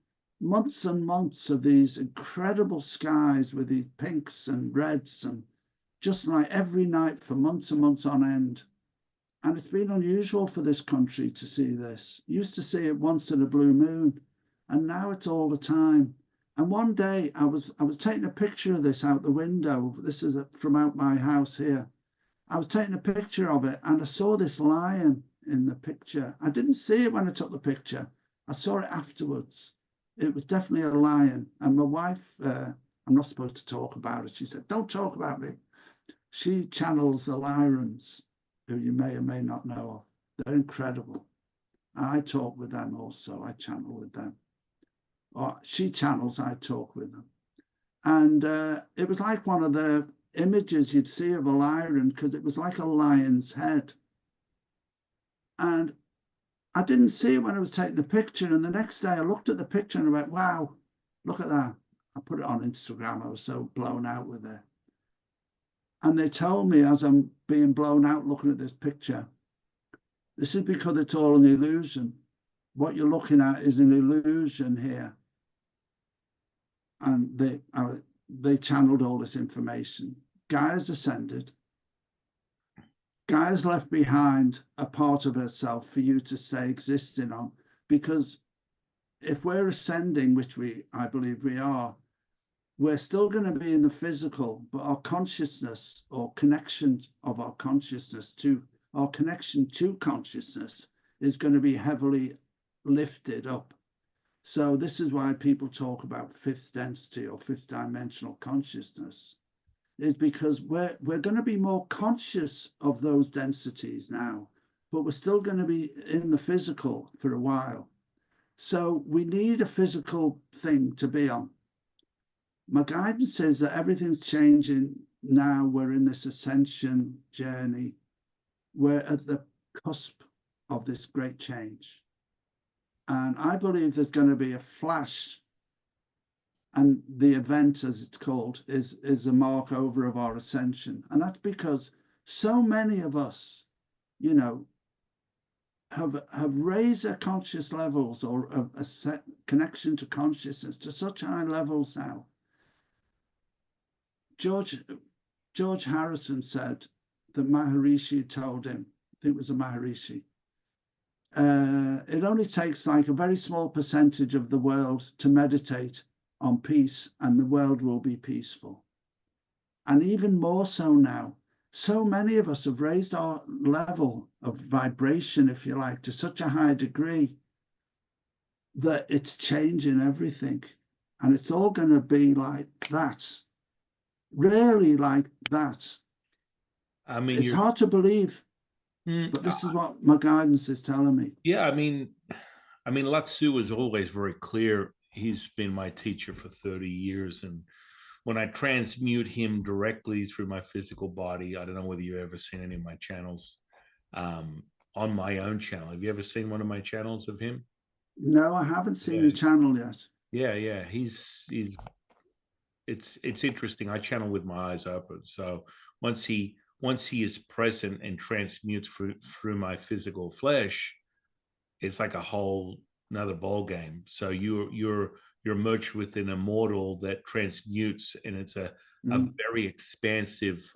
months and months of these incredible skies with these pinks and reds, and just like every night for months and months on end. And it's been unusual for this country to see this. Used to see it once in a blue moon, and now it's all the time. And one day I was taking a picture of this out the window. This is from out my house here. I was taking a picture of it, and I saw this lion in the picture. I didn't see it when I took the picture. I saw it afterwards. It was definitely a lion. And my wife, I'm not supposed to talk about it. She said, "Don't talk about me." She channels the Lyrans, who you may or may not know of. They're incredible. I talk with them also. I channel with them. Or she channels, I talk with them. And it was like one of the images you'd see of a lion, because it was like a lion's head. And I didn't see it when I was taking the picture. And the next day I looked at the picture and I went, wow, look at that. I put it on Instagram. I was so blown out with it. And they told me, as I'm being blown out looking at this picture, this is because it's all an illusion. What you're looking at is an illusion here. And they channeled all this information. Gaia's ascended. Gaia's left behind a part of herself for you to stay existing on. Because if we're ascending, which I believe we are, we're still going to be in the physical, but our consciousness, or connection of our consciousness to our connection to consciousness, is going to be heavily lifted up. So this is why people talk about fifth density or fifth dimensional consciousness, is because we're going to be more conscious of those densities now, but we're still going to be in the physical for a while. So we need a physical thing to be on. My guidance says that everything's changing now. We're in this ascension journey. We're at the cusp of this great change. And I believe there's going to be a flash, and the event, as it's called, is a mark over of our ascension. And that's because so many of us, you know, have raised their conscious levels, or a set connection to consciousness to such high levels now. George Harrison said that Maharishi told him, I think it was a Maharishi, it only takes like a very small percentage of the world to meditate on peace, and the world will be peaceful. And even more so now, so many of us have raised our level of vibration, if you like, to such a high degree that it's changing everything. And it's all going to be like that. Really like that. I mean, it's hard to believe, but this is what my guidance is telling me. Yeah, I mean, Lao-Tzu is always very clear. He's been my teacher for 30 years. And when I transmute him directly through my physical body, I don't know whether you've ever seen any of my channels on my own channel. Have you ever seen one of my channels of him? No, I haven't seen the channel yet. Yeah. It's interesting. I channel with my eyes open. So once he is present and transmutes through my physical flesh, it's like a whole another ball game. So you're merged with an immortal that transmutes, and it's a very expansive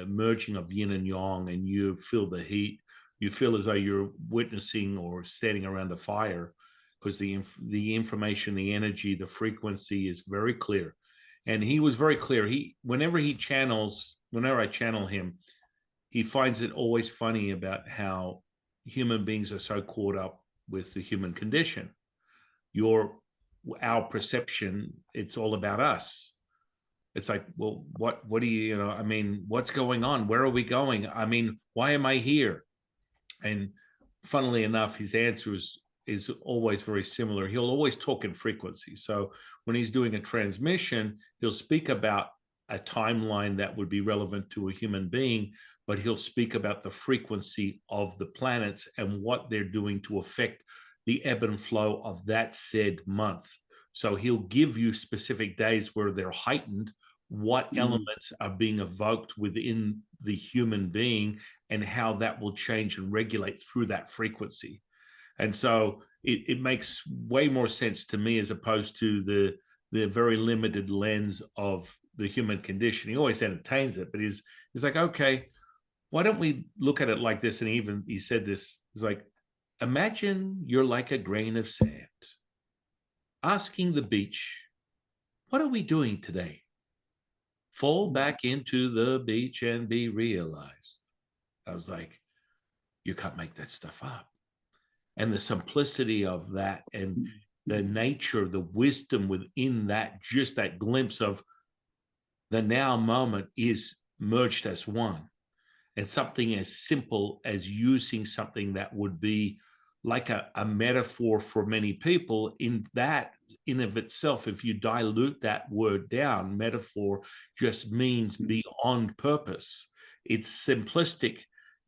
merging of yin and yang, and you feel the heat. You feel as though you're witnessing or standing around a fire, because the information, the energy, the frequency is very clear. And he was very clear. Whenever I channel him, he finds it always funny about how human beings are so caught up with the human condition. Our perception, it's all about us. It's like, well, what do you I mean, what's going on? Where are we going? I mean, why am I here? And funnily enough, his answer is always very similar. He'll always talk in frequency. So when he's doing a transmission, he'll speak about a timeline that would be relevant to a human being, but he'll speak about the frequency of the planets and what they're doing to affect the ebb and flow of that said month. So he'll give you specific days where they're heightened, what elements are being evoked within the human being, and how that will change and regulate through that frequency. And so it makes way more sense to me, as opposed to the very limited lens of the human condition. He always entertains it, but he's like, okay, why don't we look at it like this? And even he said this, he's like, imagine you're like a grain of sand, asking the beach, what are we doing today? Fall back into the beach and be realized. I was like, you can't make that stuff up. And the simplicity of that, and the nature, the wisdom within that, just that glimpse of the now moment is merged as one. And something as simple as using something that would be like a metaphor for many people, in that in of itself, if you dilute that word down, metaphor just means beyond purpose. It's simplistic,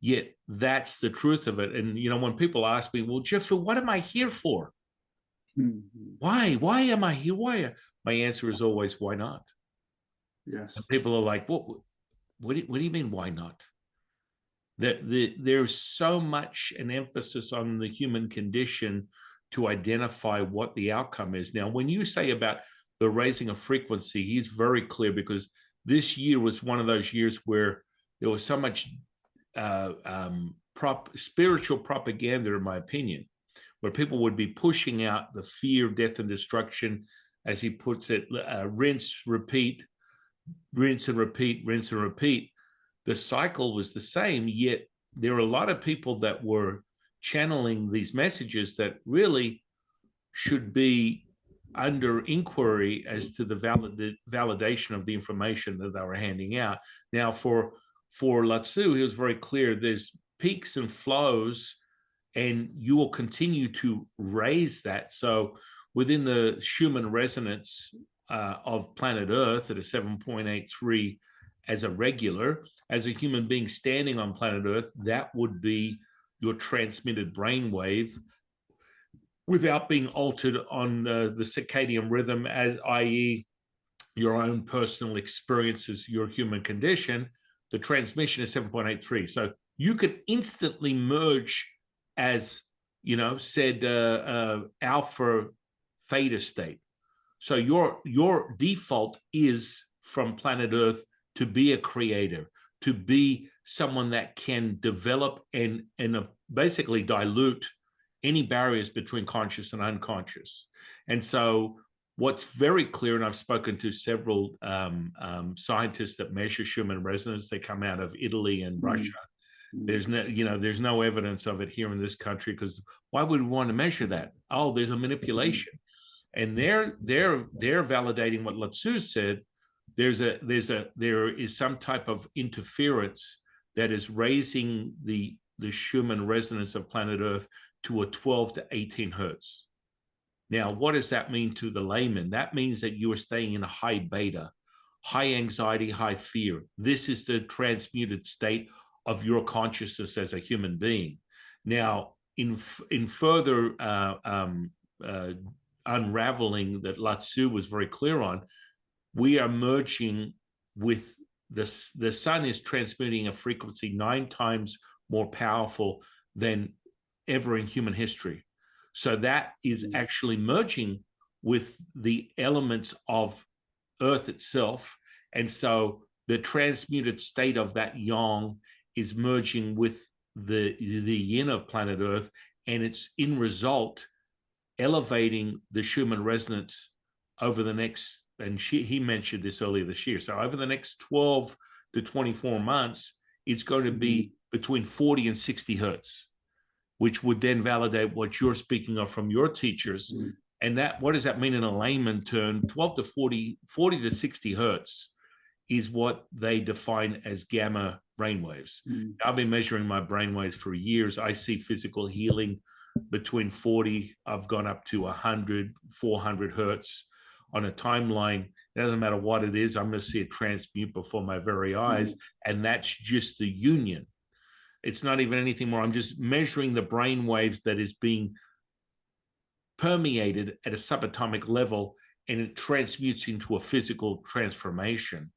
yet that's the truth of it. And, you know, when people ask me, well, Jeffrey, what am I here for? Why am I here? Why? My answer is always, why not? Yes. And people are like, what do you mean, why not? There's so much an emphasis on the human condition to identify what the outcome is. Now, when you say about the raising of frequency, he's very clear, because this year was one of those years where there was so much spiritual propaganda, in my opinion, where people would be pushing out the fear of death and destruction, as he puts it, rinse, repeat, rinse and repeat, rinse and repeat. The cycle was the same, yet there are a lot of people that were channeling these messages that really should be under inquiry as to the validation of the information that they were handing out. Now, for Lao-Tzu, he was very clear, there's peaks and flows, and you will continue to raise that. So within the Schumann resonance of planet Earth at a 7.83 as a regular, as a human being standing on planet Earth, that would be your transmitted brainwave without being altered on the circadian rhythm, as i.e. your own personal experiences, your human condition. The transmission is 7.83. So you could instantly merge as, you know, said alpha theta state. So your default is from planet Earth to be a creator, to be someone that can develop and basically dilute any barriers between conscious and unconscious. And so what's very clear, and I've spoken to several scientists that measure Schumann resonance, they come out of Italy and Russia. There's no evidence of it here in this country, because why would we want to measure that? Oh, there's a manipulation. And they're validating what Lao-Tzu said. There is some type of interference that is raising the Schumann resonance of planet Earth to a 12 to 18 hertz. Now, what does that mean to the layman? That means that you are staying in a high beta, high anxiety, high fear. This is the transmuted state of your consciousness as a human being. Now, in further unraveling that Lao-Tzu was very clear on, we are merging with the sun is transmitting a frequency 9 times more powerful than ever in human history. So that is actually merging with the elements of Earth itself. And so the transmuted state of that yang is merging with the yin of planet Earth, and it's in result elevating the Schumann resonance over the next, and he mentioned this earlier this year, so over the next 12 to 24 months, it's going to be between 40 and 60 hertz, which would then validate what you're speaking of from your teachers. And that, what does that mean in a layman term? 12 to 40 to 60 hertz is what they define as gamma brainwaves. I've been measuring my brainwaves for years. I see physical healing between 40, I've gone up to 100, 400 hertz on a timeline. It doesn't matter what it is, I'm going to see it transmute before my very eyes. And that's just the union. It's not even anything more. I'm just measuring the brain waves that is being permeated at a subatomic level, and it transmutes into a physical transformation.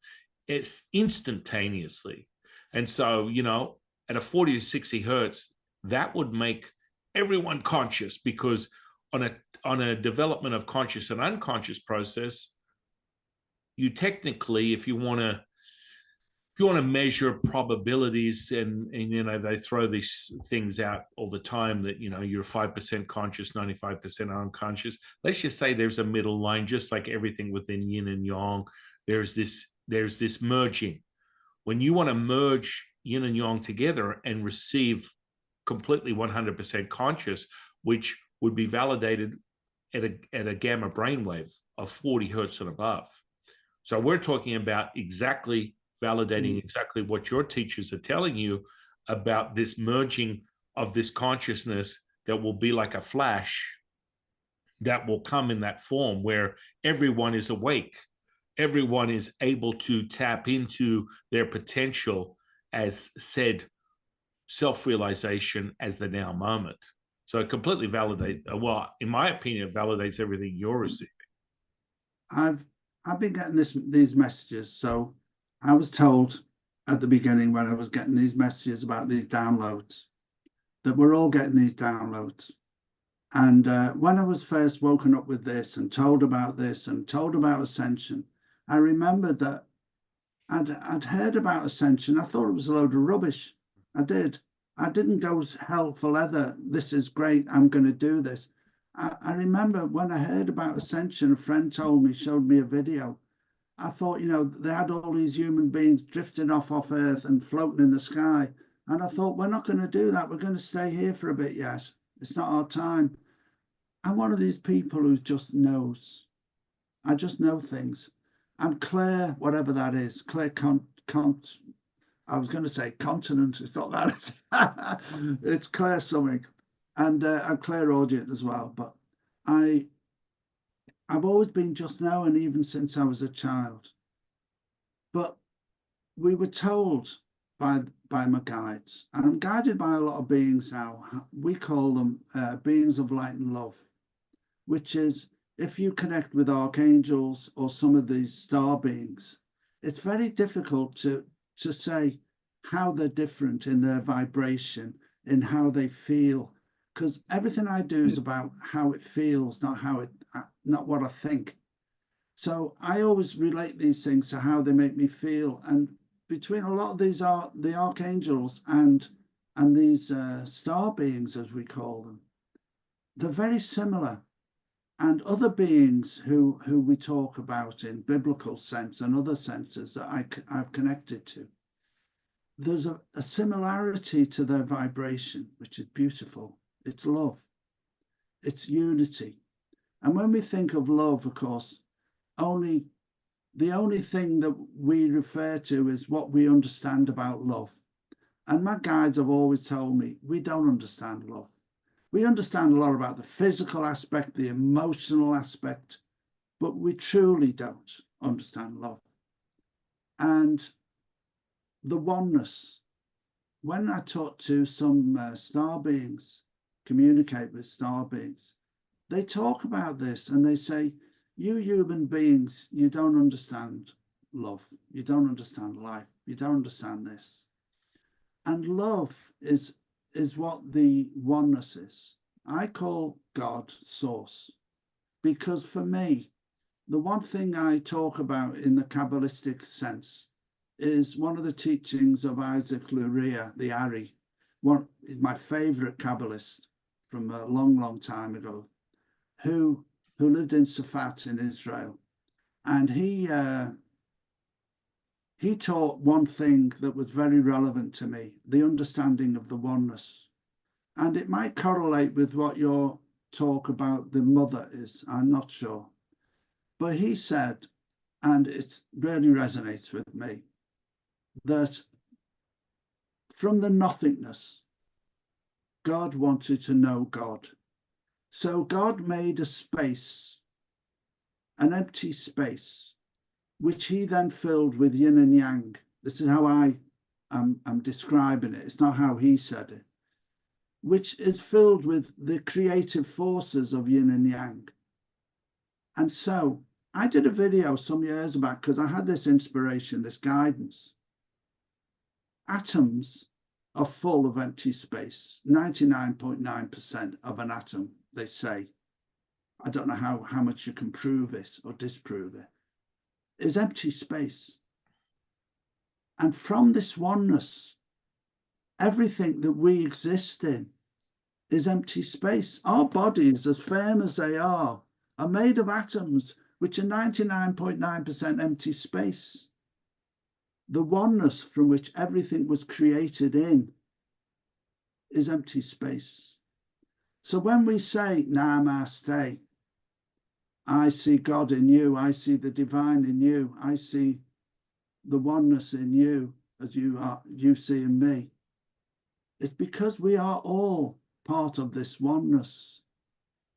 It's instantaneously. And so, you know, at a 40 to 60 hertz, that would make everyone conscious, because on a development of conscious and unconscious process, you technically, if you want to measure probabilities, and you know, they throw these things out all the time that, you know, you're 5% conscious, 95% unconscious. Let's just say there's a middle line, just like everything within yin and yang. There's this merging. When you want to merge yin and yang together and receive completely 100% conscious, which would be validated at a gamma brainwave of 40 hertz and above. So we're talking about exactly validating exactly what your teachers are telling you about this merging of this consciousness that will be like a flash, that will come in that form where everyone is awake. Everyone is able to tap into their potential as said self-realization as the now moment. So it completely validates, well, in my opinion, it validates everything you're receiving. I've been getting these messages. So I was told at the beginning, when I was getting these messages about these downloads, that we're all getting these downloads. And when I was first woken up with this and told about this and told about Ascension, I remembered that I'd heard about Ascension. I thought it was a load of rubbish. I did. I didn't go hell for leather. This is great. I'm going to do this. I remember when I heard about Ascension, a friend told me, showed me a video. I thought, you know, they had all these human beings drifting off Earth and floating in the sky. And I thought, we're not going to do that. We're going to stay here for a bit yet. It's not our time. I'm one of these people who just knows. I just know things. I'm Claire, whatever that is, Claire I was going to say continent. It's not that. It's Claire something. And I'm clairaudient as well. But I've always been just knowing, even since I was a child. But we were told by my guides, and I'm guided by a lot of beings now. We call them beings of light and love, which is, if you connect with archangels or some of these star beings, it's very difficult to say how they're different in their vibration, in how they feel, because everything I do is about how it feels, not what I think. So I always relate these things to how they make me feel. And between a lot of these are the archangels and these star beings, as we call them, they're very similar. And other beings who we talk about in biblical sense and other senses that I've connected to, there's a similarity to their vibration, which is beautiful. It's love. It's unity. And when we think of love, of course, the only thing that we refer to is what we understand about love. And my guides have always told me, we don't understand love. We understand a lot about the physical aspect, the emotional aspect, but we truly don't understand love. And the oneness. When I talk to some star beings, communicate with star beings, they talk about this and they say, you human beings, you don't understand love. You don't understand life. You don't understand this. And love is what the oneness is. I call God source, because for me, the one thing I talk about in the Kabbalistic sense is one of the teachings of Isaac Luria, the Ari. One is my favorite Kabbalist from a long, long time ago, who lived in Safat in Israel. And he taught one thing that was very relevant to me, the understanding of the oneness. And it might correlate with what your talk about the mother is, I'm not sure. But he said, and it really resonates with me, that from the nothingness, God wanted to know God. So God made a space, an empty space, which he then filled with yin and yang. This is how I'm describing it. It's not how he said it. which is filled with the creative forces of yin and yang. And so I did a video some years back because I had this inspiration, this guidance. Atoms are full of empty space. 99.9% of an atom, they say, I don't know how much you can prove it or disprove it, is empty space. And from this oneness, everything that we exist in is empty space. Our bodies, as firm as they are made of atoms, which are 99.9% empty space. The oneness from which everything was created in is empty space. So when we say Namaste, I see God in you, I see the divine in you, I see the oneness in you as you see in me, it's because we are all part of this oneness.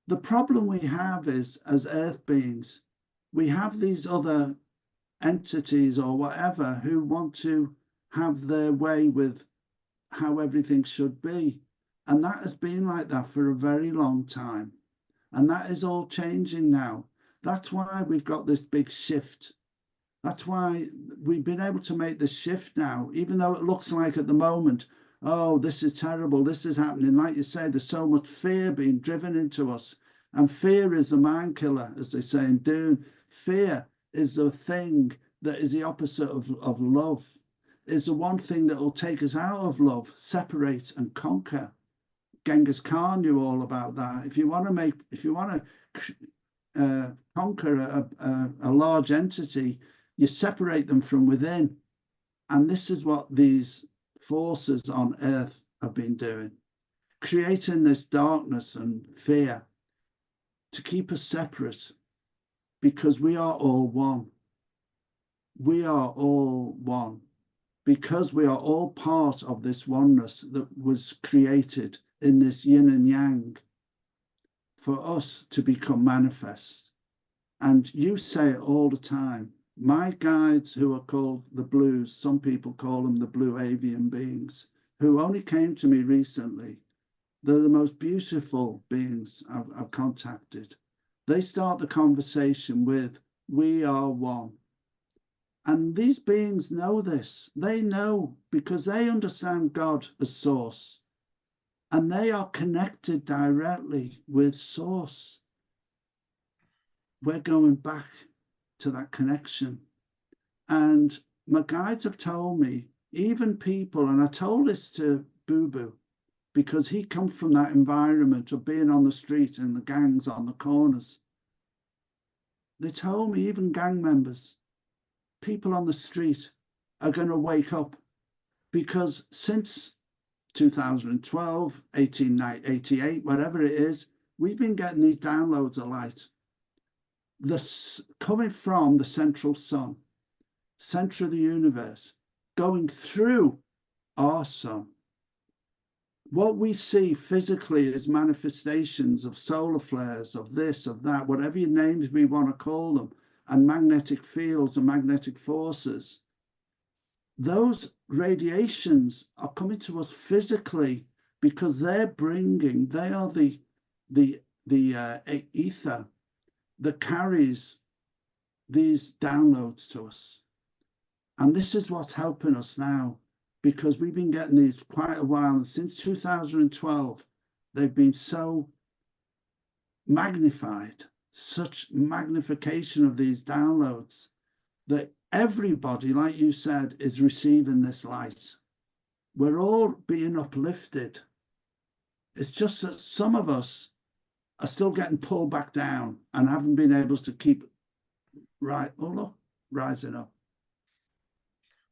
The problem we have is, as earth beings, we have these other entities or whatever who want to have their way with how everything should be. And that has been like that for a very long time. And that is all changing now. That's why we've got this big shift. That's why we've been able to make this shift now, even though it looks like at the moment, oh, this is terrible, this is happening. Like you say, there's so much fear being driven into us. And fear is the mind killer, as they say in Dune. Fear is the thing that is the opposite of love. It's the one thing that will take us out of love, separate and conquer. Genghis Khan knew all about that. If you want to conquer a large entity, you separate them from within. And this is what these forces on earth have been doing, creating this darkness and fear to keep us separate, because we are all one. We are all one, because we are all part of this oneness that was created in this yin and yang for us to become manifest. And you say it all the time. My guides, who are called the Blues, some people call them the Blue Avian beings, who only came to me recently, they're the most beautiful beings I've contacted. They start the conversation with, we are one. And these beings know this. They know because they understand God as source. And they are connected directly with source. We're going back to that connection. And my guides have told me, even people, and I told this to Boo Boo, because he comes from that environment of being on the street and the gangs on the corners. They told me even gang members, people on the street are going to wake up, because since 2012, 1888, whatever it is, we've been getting these downloads of light. Coming from the central sun, center of the universe, going through our sun. What we see physically is manifestations of solar flares, of this, of that, whatever names we want to call them, and magnetic fields and magnetic forces. Those radiations are coming to us physically because they are the ether that carries these downloads to us. And this is what's helping us now, because we've been getting these quite a while. And since 2012, they've been so magnified, such magnification of these downloads, that everybody, like you said, is receiving this light. We're all being uplifted. It's just that some of us are still getting pulled back down and haven't been able to keep rising up.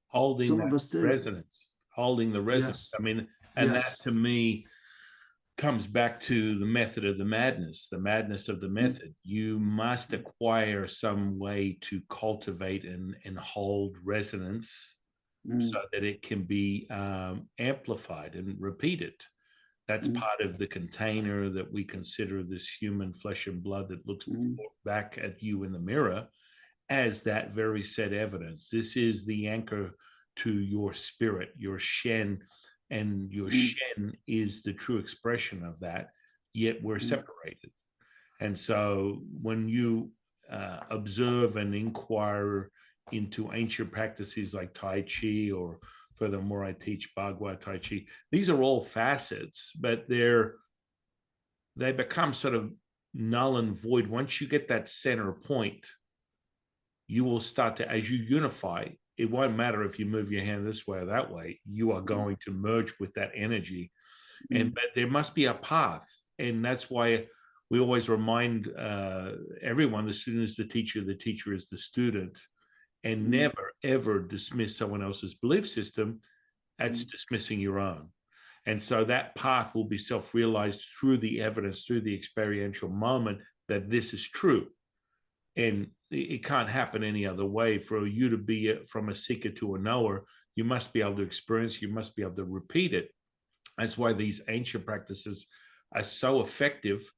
Holding the resonance. Yes. I mean, and that to me comes back to the method of the madness of the method. You must acquire some way to cultivate and hold resonance so that it can be amplified and repeated. That's part of the container that we consider this human flesh and blood that looks back at you in the mirror as that very set evidence. This is the anchor to your spirit, your Shen, and your Shen is the true expression of that, yet we're separated. And so when you observe and inquire into ancient practices like Tai Chi, or furthermore, I teach Bagua Tai Chi, these are all facets, but they become sort of null and void. Once you get that center point, you will start to, as you unify, it won't matter if you move your hand this way or that way, you are going to merge with that energy. But there must be a path. And that's why we always remind everyone, the student is the teacher is the student, and never, ever dismiss someone else's belief system. That's dismissing your own. And so that path will be self-realized through the evidence, through the experiential moment that this is true. And it can't happen any other way. For you to be from a seeker to a knower, you must be able to experience, you must be able to repeat it. That's why these ancient practices are so effective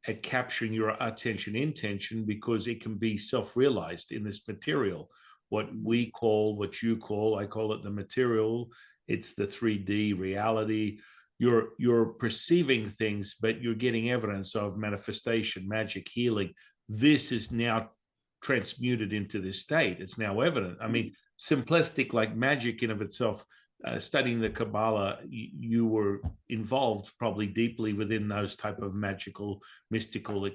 at capturing your attention intention, because it can be self-realized in this material. What we call, what you call, I call it the material. It's the 3D reality. You're perceiving things, but you're getting evidence of manifestation, magic, healing. This is now transmuted into this state. It's now evident. I mean, simplistic like magic in of itself. Studying the Kabbalah, you were involved probably deeply within those type of magical, mystical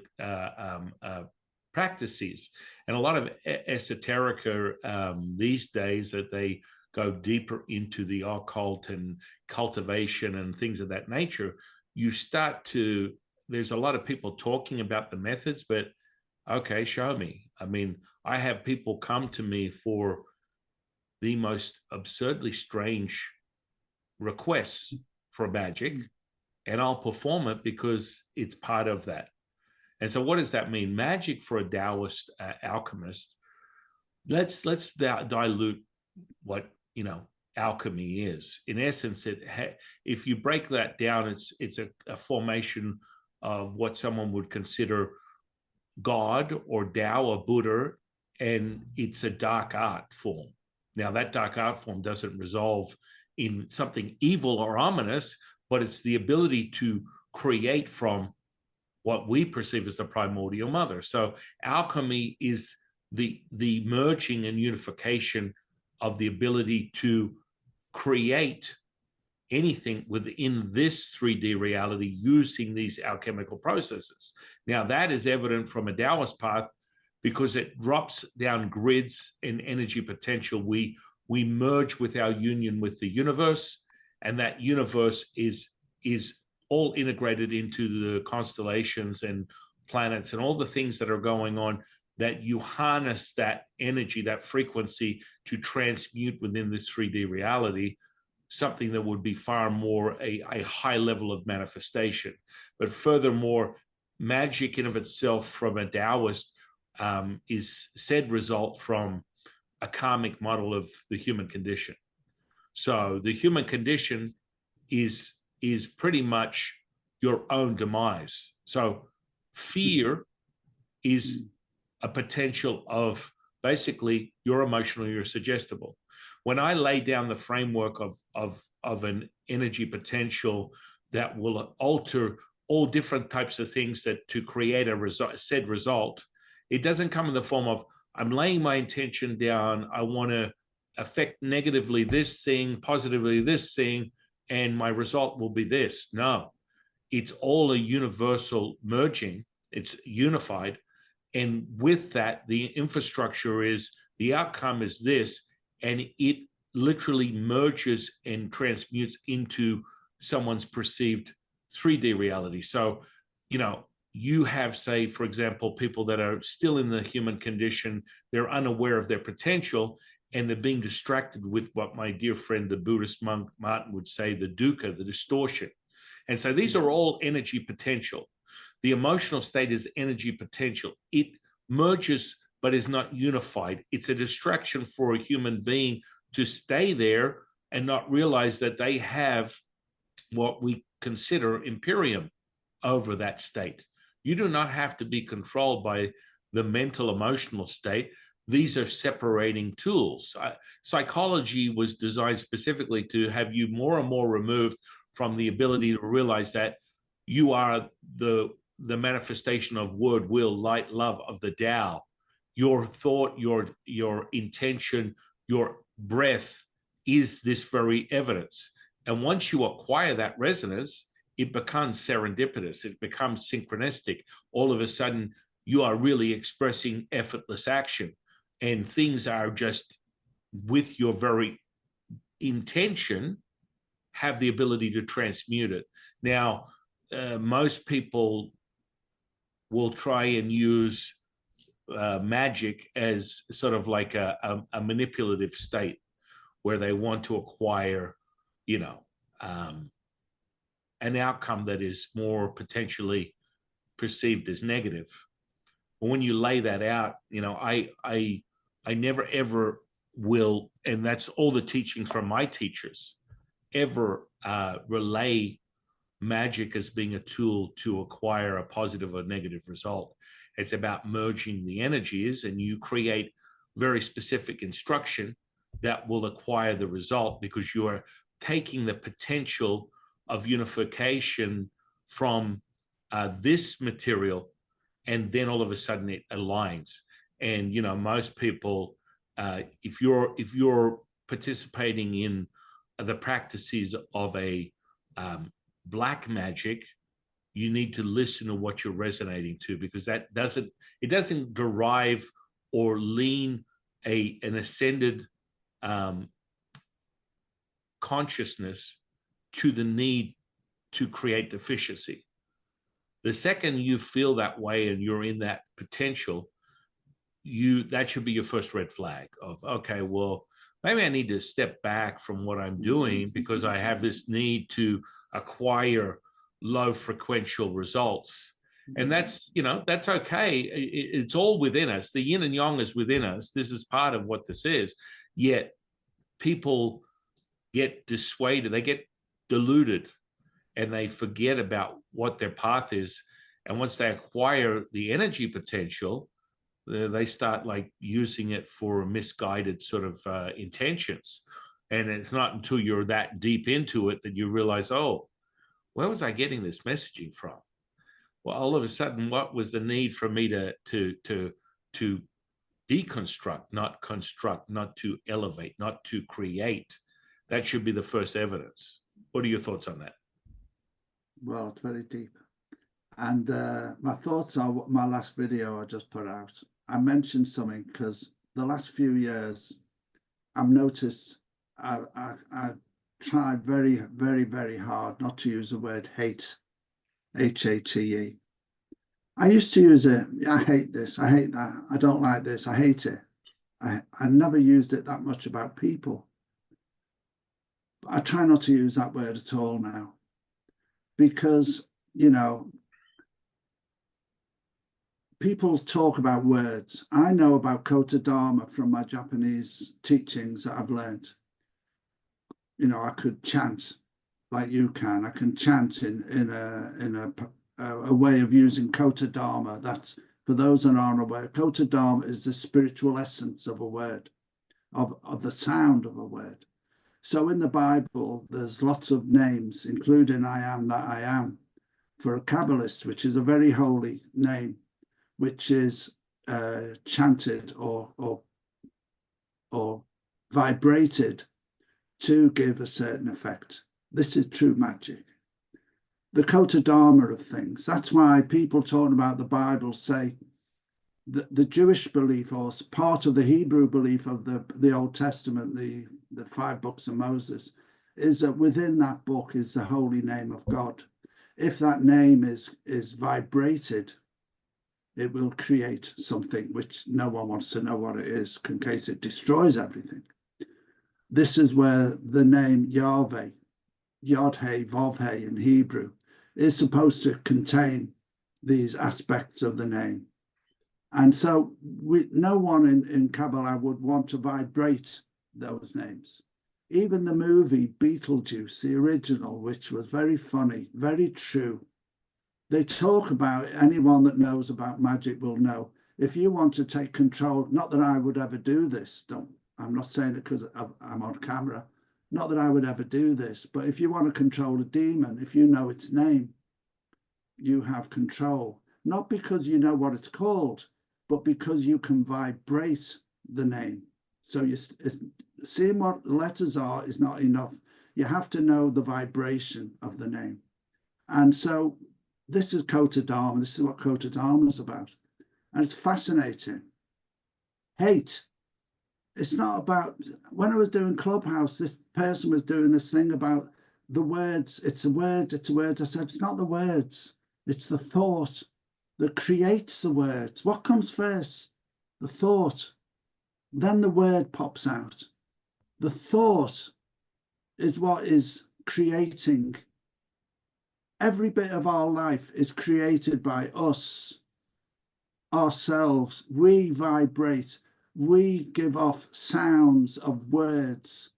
practices. And a lot of esoterica these days, that they go deeper into the occult and cultivation and things of that nature. You start to, there's a lot of people talking about the methods, but okay, show me. I mean, I have people come to me for the most absurdly strange requests for magic, and I'll perform it because it's part of that. And so what does that mean? Magic for a Taoist alchemist, let's dilute what, alchemy is. In essence, if you break that down, it's a formation of what someone would consider God or Tao or Buddha, and it's a dark art form. Now, that dark art form doesn't resolve in something evil or ominous, but it's the ability to create from what we perceive as the primordial mother. So alchemy is the merging and unification of the ability to create anything within this 3D reality using these alchemical processes. Now, that is evident from a Taoist path, because it drops down grids and energy potential. We merge with our union with the universe, and that universe is all integrated into the constellations and planets and all the things that are going on, that you harness that energy, that frequency, to transmute within this 3D reality, something that would be far more a high level of manifestation. But furthermore, magic in of itself from a Taoist is said result from a karmic model of the human condition. So the human condition is pretty much your own demise. So fear is a potential of basically you're emotional, you're suggestible. When I lay down the framework of an energy potential that will alter all different types of things that to create a said result, it doesn't come in the form of I'm laying my intention down, I want to affect negatively this thing, positively this thing, and my result will be this. No, it's all a universal merging. It's unified. And with that, the infrastructure is the outcome is this, and it literally merges and transmutes into someone's perceived 3D reality. So, you have, say, for example, people that are still in the human condition, they're unaware of their potential, and they're being distracted with what my dear friend, the Buddhist monk Martin would say, the dukkha, the distortion. And so these are all energy potential. The emotional state is energy potential. It merges, but is not unified. It's a distraction for a human being to stay there and not realize that they have what we consider imperium over that state. You do not have to be controlled by the mental emotional state. these are separating tools. Psychology was designed specifically to have you more and more removed from the ability to realize that you are the manifestation of word, will, light, love of the Tao. Your thought, your intention, your breath is this very evidence. And once you acquire that resonance, it becomes serendipitous. It becomes synchronistic. All of a sudden, you are really expressing effortless action. And things are just, with your very intention, have the ability to transmute it. Now, most people will try and use magic as sort of like a manipulative state where they want to acquire, an outcome that is more potentially perceived as negative. But when you lay that out, I never ever will, and that's all the teachings from my teachers, ever relay magic as being a tool to acquire a positive or negative result. It's about merging the energies, and you create very specific instruction that will acquire the result, because you are taking the potential of unification from this material, and then all of a sudden it aligns. And most people, if you're participating in the practices of a black magic, you need to listen to what you're resonating to, because it doesn't derive or lean an ascended consciousness to the need to create deficiency. The second you feel that way and you're in that potential, that should be your first red flag of, okay, well, maybe I need to step back from what I'm doing because I have this need to acquire low frequential results. And that's okay. It's all within us. The yin and yang is within us. This is part of what this is. Yet people get dissuaded, they get deluded, and they forget about what their path is. And once they acquire the energy potential, they start like using it for misguided sort of intentions. And it's not until you're that deep into it that you realize, oh, where was I getting this messaging from? Well, all of a sudden, what was the need for me to deconstruct, not construct, not to elevate, not to create? That should be the first evidence. What are your thoughts on that? Well, it's very deep. And my thoughts are my last video I just put out. I mentioned something because the last few years I've noticed I try very, very, very hard not to use the word hate, H-A-T-E. I used to use it. I hate this. I hate that. I don't like this. I hate it. I never used it that much about people. I try not to use that word at all now, because, people talk about words. I know about Kota Dharma from my Japanese teachings that I've learned. I could chant like you can. I can chant in a way of using Kota Dharma. That's, for those that aren't aware, Kota Dharma is the spiritual essence of a word, of the sound of a word. So in the Bible, there's lots of names, including I am that I am, for a Kabbalist, which is a very holy name, which is chanted or vibrated to give a certain effect. This is true magic. The Kota Dharma of things. That's why people talking about the Bible say that the Jewish belief, or part of the Hebrew belief of the Old Testament, the 5 books of Moses, is that within that book is the holy name of God. If that name is vibrated, it will create something which no one wants to know what it is, in case it destroys everything. This is where the name Yahweh, Yod-He, Vav-He in Hebrew, is supposed to contain these aspects of the name. And so no one in Kabbalah would want to vibrate those names. Even the movie Beetlejuice, the original, which was very funny, very true, they talk about, anyone that knows about magic will know, If you want to take control, not that I would ever do this, I'm not saying it because I'm on camera, not that I would ever do this, but if you want to control a demon, if you know its name, you have control, not because you know what it's called, but because you can vibrate the name. So seeing what the letters are is not enough. You have to know the vibration of the name. And so this is Kota Dharma. This is what Kota Dharma is about. And it's fascinating. Hate. It's not about, when I was doing Clubhouse, this person was doing this thing about the words. It's a word, it's a word. I said, it's not the words. It's the thought that creates the words. What comes first? The thought. Then the word pops out. The thought is what is creating. Every bit of our life is created by us, ourselves. We vibrate. We give off sounds of words.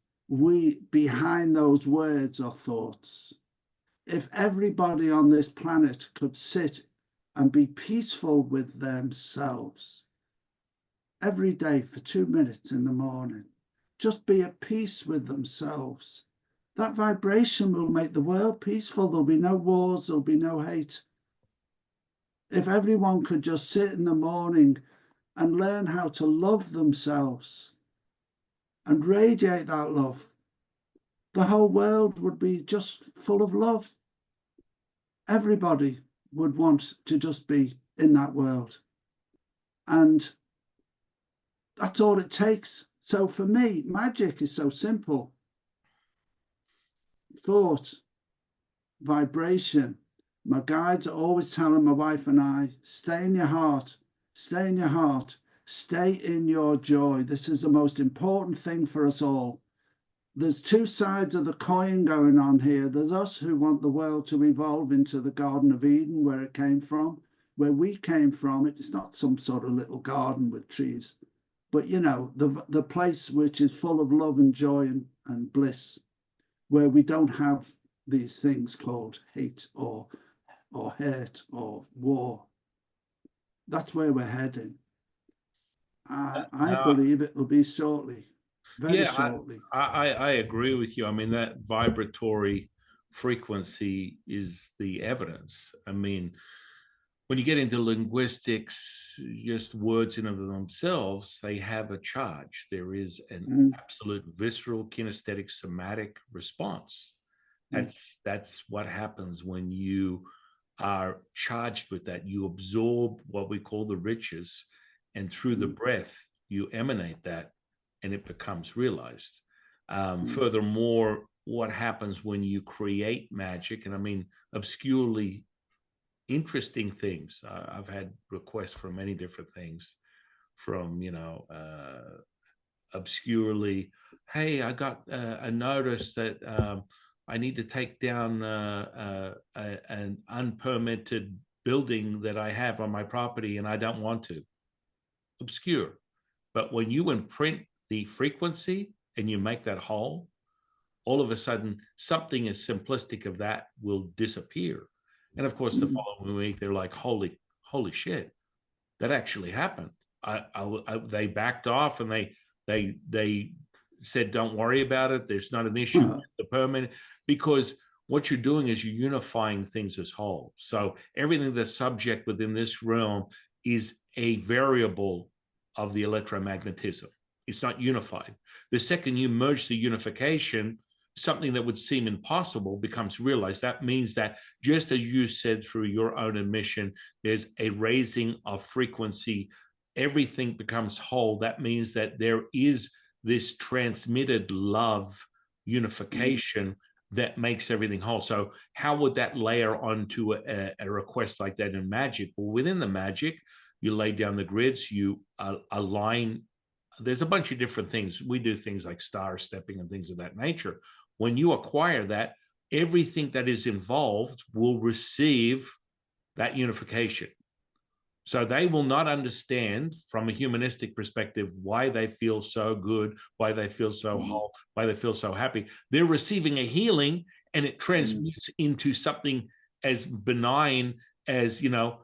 Behind those words are thoughts. If everybody on this planet could sit and be peaceful with themselves every day for 2 minutes in the morning, just be at peace with themselves, that vibration will make the world peaceful. There'll be no wars, there'll be no hate. If everyone could just sit in the morning and learn how to love themselves and radiate that love, the whole world would be just full of love. Everybody would want to just be in that world. And that's all it takes. So for me, magic is so simple. Thought, vibration. My guides are always telling my wife and I, stay in your heart, stay in your heart, stay in your joy. This is the most important thing for us all. There's two sides of the coin going on here. There's us who want the world to evolve into the Garden of Eden, where it came from, where we came from. It's not some sort of little garden with trees, but you know, the place which is full of love and joy and bliss, where we don't have these things called hate or hurt or war. That's where we're heading. I believe it will be shortly. Very shortly. I agree with you. I mean, that vibratory frequency is the evidence. I mean, when you get into linguistics, just words in and of themselves, they have a charge. There is an absolute visceral, kinesthetic, somatic response. That's what happens when you are charged with that. You absorb what we call the riches, and through the breath, you emanate that, and it becomes realized. Furthermore, what happens when you create magic, and I mean obscurely interesting things. I've had requests for many different things, from, you know, obscurely, hey, I got a notice that I need to take down an unpermitted building that I have on my property, and I don't want to. Obscure. But when you imprint the frequency and you make that whole, all of a sudden something as simplistic of that will disappear. And of course, the following week they're like, holy shit, that actually happened. They backed off, and they said, don't worry about it. There's not an issue with the permit, because what you're doing is you're unifying things as whole. So everything that's subject within this realm is a variable of the electromagnetism. It's not unified. The second you merge the unification, something that would seem impossible becomes realized. That means that, just as you said through your own admission, there's a raising of frequency. Everything becomes whole. That means that there is this transmitted love unification that makes everything whole. So how would that layer onto a request like that in magic? Well, within the magic, you lay down the grids, you align. There's a bunch of different things. We do things like star stepping and things of that nature. When you acquire that, everything that is involved will receive that unification. So they will not understand from a humanistic perspective why they feel so good, why they feel so whole, why they feel so happy. They're receiving a healing, and it transmutes into something as benign as, you know,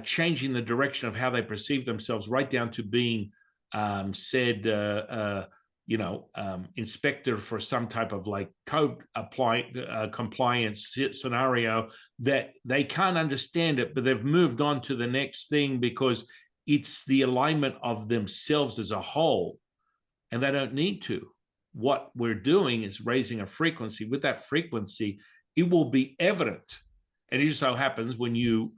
changing the direction of how they perceive themselves, right down to being inspector for some type of like code compliance scenario, that they can't understand it, but they've moved on to the next thing because it's the alignment of themselves as a whole, and they don't need to. What we're doing is raising a frequency. With that frequency, it will be evident. And it just so happens when you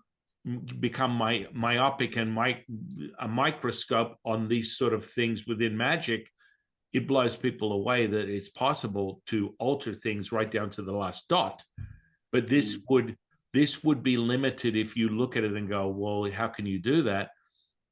become myopic and a microscope on these sort of things within magic, it blows people away that it's possible to alter things right down to the last dot. But this would be limited if you look at it and go, well, how can you do that?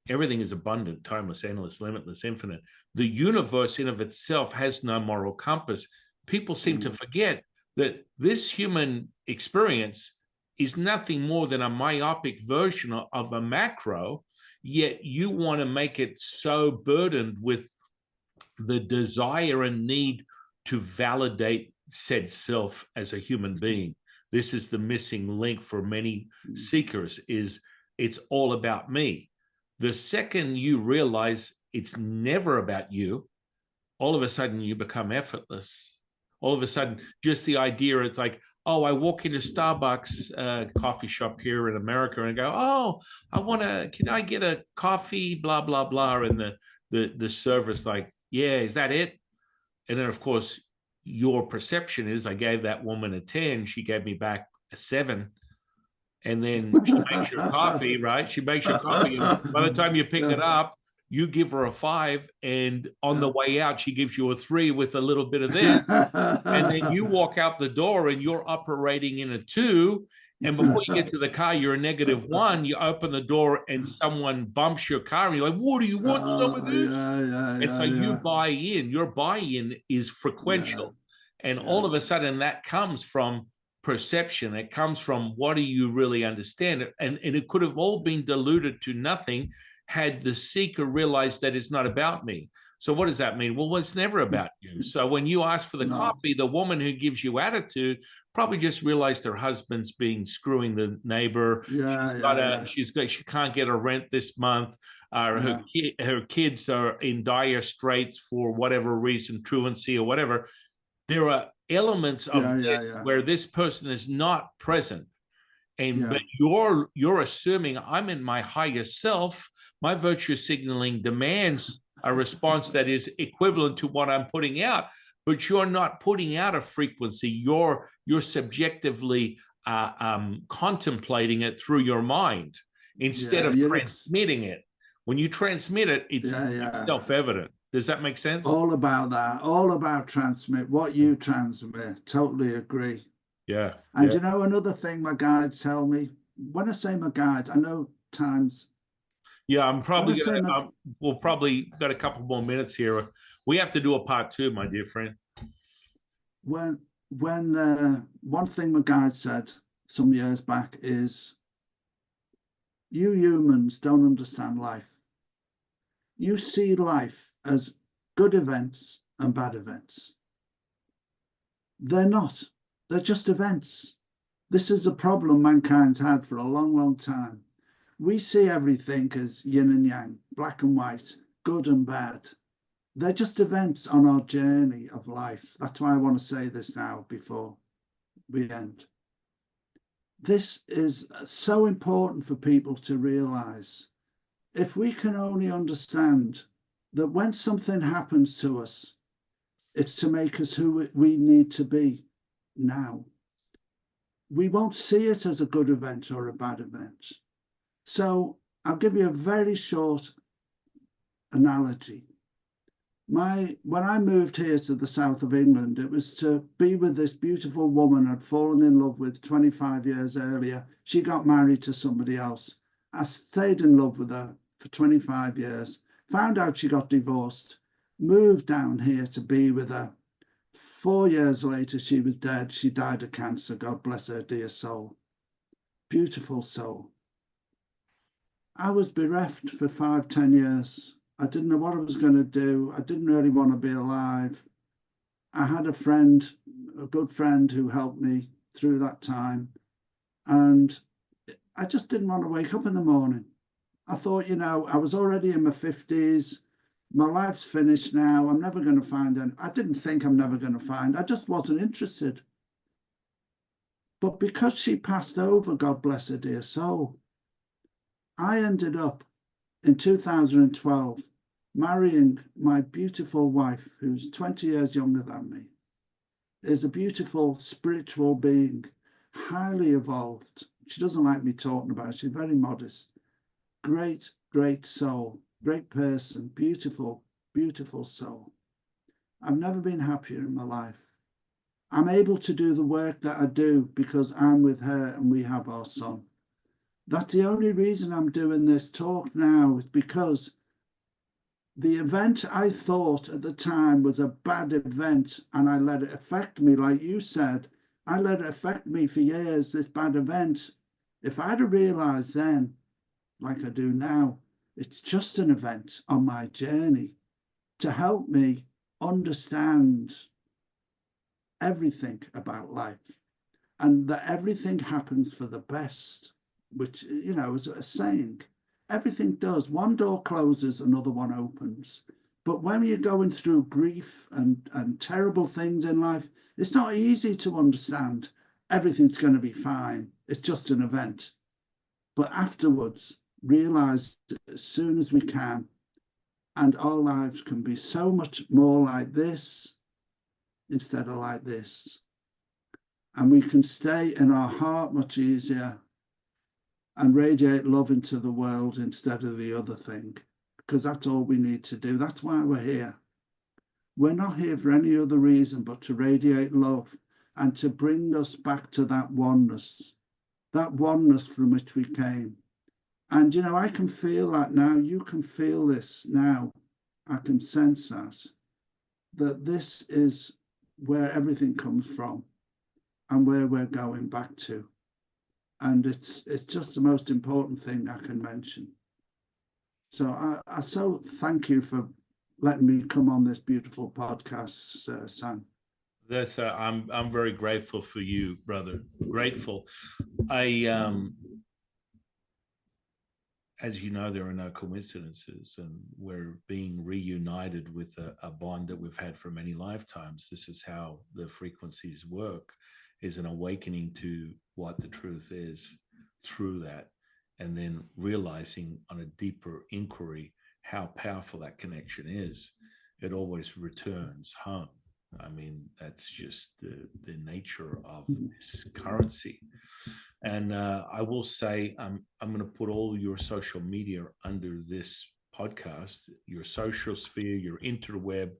Everything is abundant, timeless, endless, limitless, infinite. The universe in of itself has no moral compass. People seem to forget that this human experience is nothing more than a myopic version of a macro, yet you want to make it so burdened with the desire and need to validate said self as a human being. This is the missing link for many seekers, is it's all about me. The second you realize it's never about you, all of a sudden you become effortless. All of a sudden, just the idea, it's like, oh, I walk into Starbucks coffee shop here in America and go, oh, can I get a coffee, blah, blah, blah. And the server's like, yeah, is that it? And then, of course, your perception is, I gave that woman a 10. She gave me back a 7. And then she makes your coffee, right? She makes your coffee. And by the time you pick it up, you give her a 5. And on the way out, she gives you a 3 with a little bit of this. And then you walk out the door and you're operating in a 2. And before you get to the car, you're a -1. You open the door and someone bumps your car and you're like, what, do you want some of this? And so you buy in. Your buy-in is frequential. And all of a sudden that comes from perception. It comes from, what do you really understand? And it could have all been diluted to nothing had the seeker realized that it's not about me. So what does that mean? Well, it's never about you. So when you ask for the coffee, the woman who gives you attitude probably just realized her husband's screwing the neighbor. She can't get her rent this month. Her kids are in dire straits for whatever reason, truancy or whatever. There are elements of where this person is not present. But you're assuming I'm in my higher self. My virtue signaling demands a response that is equivalent to what I'm putting out, but you're not putting out a frequency. You're subjectively contemplating it through your mind instead of transmitting it. When you transmit it, it's self-evident. Does that make sense? All about that. All about transmit. What you transmit. Totally agree. Yeah. And you know, another thing my guides tell me, when I say my guides, I know times. Yeah, I'm probably going to, we'll probably got a couple more minutes here. We have to do a part 2, my dear friend. When one thing my guide said some years back is, you humans don't understand life. You see life as good events and bad events. They're not. They're just events. This is a problem mankind's had for a long, long time. We see everything as yin and yang, black and white, good and bad. They're just events on our journey of life. That's why I want to say this now before we end. This is so important for people to realize. If we can only understand that when something happens to us, it's to make us who we need to be now. We won't see it as a good event or a bad event. So I'll give you a very short analogy. When I moved here to the south of England, it was to be with this beautiful woman I'd fallen in love with 25 years earlier. She got married to somebody else. I stayed in love with her for 25 years, found out she got divorced, moved down here to be with her. 4 years later, she was dead. She died of cancer. God bless her dear soul. Beautiful soul. I was bereft for 5-10 years. I didn't know what I was going to do. I didn't really want to be alive. I had a friend, a good friend, who helped me through that time. And I just didn't want to wake up in the morning. I thought, you know, I was already in my 50s. My life's finished now. I'm never going to find any. I didn't think I'm never going to find. I just wasn't interested. But because she passed over, God bless her dear soul, I ended up in 2012 marrying my beautiful wife, who's 20 years younger than me, is a beautiful spiritual being, highly evolved. She doesn't like me talking about it. She's very modest. Great, great soul, great person, beautiful, beautiful soul. I've never been happier in my life. I'm able to do the work that I do because I'm with her and we have our son. That's the only reason I'm doing this talk now, is because the event I thought at the time was a bad event, and I let it affect me, like you said. I let it affect me for years, this bad event. If I'd have realised then, like I do now, it's just an event on my journey to help me understand everything about life, and that everything happens for the best, which, you know, is a saying. Everything does. One door closes, another one opens. But when you're going through grief and terrible things in life, it's not easy to understand everything's going to be fine. It's just an event. But afterwards, realize as soon as we can, and our lives can be so much more like this instead of like this. And we can stay in our heart much easier and radiate love into the world instead of the other thing, because that's all we need to do. That's why we're here. We're not here for any other reason but to radiate love and to bring us back to that oneness from which we came. And, you know, I can feel that now. You can feel this now. I can sense that this is where everything comes from and where we're going back to. And it's just the most important thing I can mention. So I so thank you for letting me come on this beautiful podcast, Sam. That's I'm very grateful for you, brother. Grateful. As you know, there are no coincidences, and we're being reunited with a bond that we've had for many lifetimes. This is how the frequencies work, is an awakening to what the truth is through that, and then realizing on a deeper inquiry how powerful that connection is. It always returns home. I mean, that's just the nature of this currency. And I will say, I'm going to put all your social media under this podcast, your social sphere, your interweb,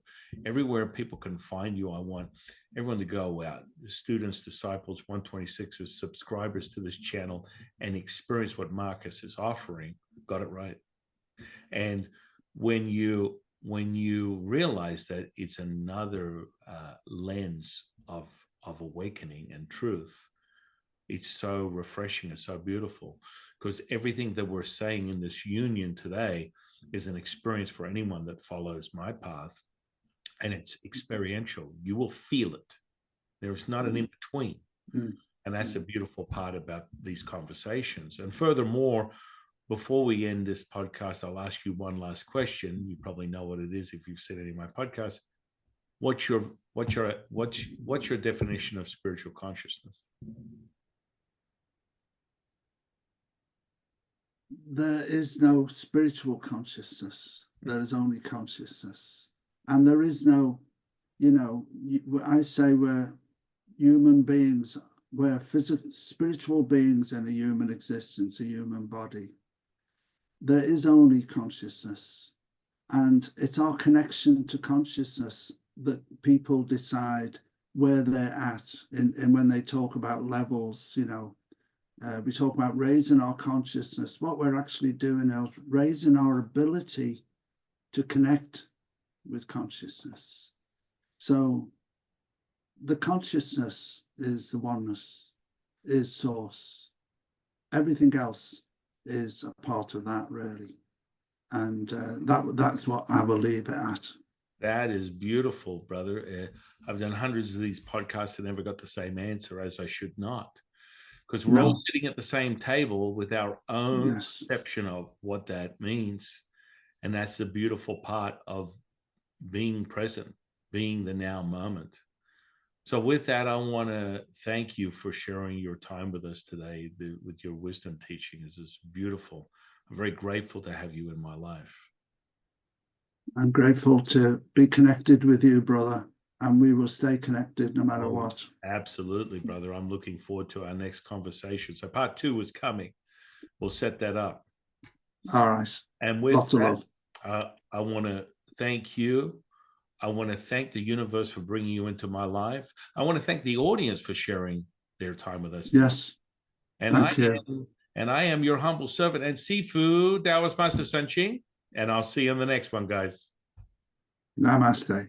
everywhere people can find you. I want everyone to go out, the students, disciples, 126ers, subscribers to this channel, and experience what Marcus is offering. Got it right. And when you realize that it's another lens of awakening and truth, it's so refreshing and so beautiful, because everything that we're saying in this union today is an experience for anyone that follows my path, and it's experiential. You will feel it. There's not an in-between. And that's a beautiful part about these conversations. And furthermore, before we end this podcast, I'll ask you one last question. You probably know what it is if you've seen any of my podcasts. What's your definition of spiritual consciousness? There is no spiritual consciousness. There is only consciousness. And there is no, you know, I say we're human beings, we're physical, spiritual beings in a human existence, a human body. There is only consciousness. And it's our connection to consciousness that people decide where they're at. And when they talk about levels, you know, we talk about raising our consciousness. What we're actually doing is raising our ability to connect with consciousness. So the consciousness is the oneness, is source. Everything else is a part of that, really. And that's what I will leave it at. That is beautiful, brother. I've done hundreds of these podcasts and never got the same answer, as I should not. because we're all sitting at the same table with our own perception of what that means. And that's the beautiful part of being present, being the now moment. So with that, I want to thank you for sharing your time with us today, with your wisdom teaching. This is beautiful. I'm very grateful to have you in my life. I'm grateful to be connected with you, brother, and we will stay connected no matter what. Absolutely, brother. I'm looking forward to our next conversation. So part 2 is coming. We'll set that up. All right. And with lots of love. I want to thank you. I want to thank the universe for bringing you into my life. I want to thank the audience for sharing their time with us. Yes. And I am your humble servant and seafood, Taoist Master San Qing. And I'll see you on the next one, guys. Namaste.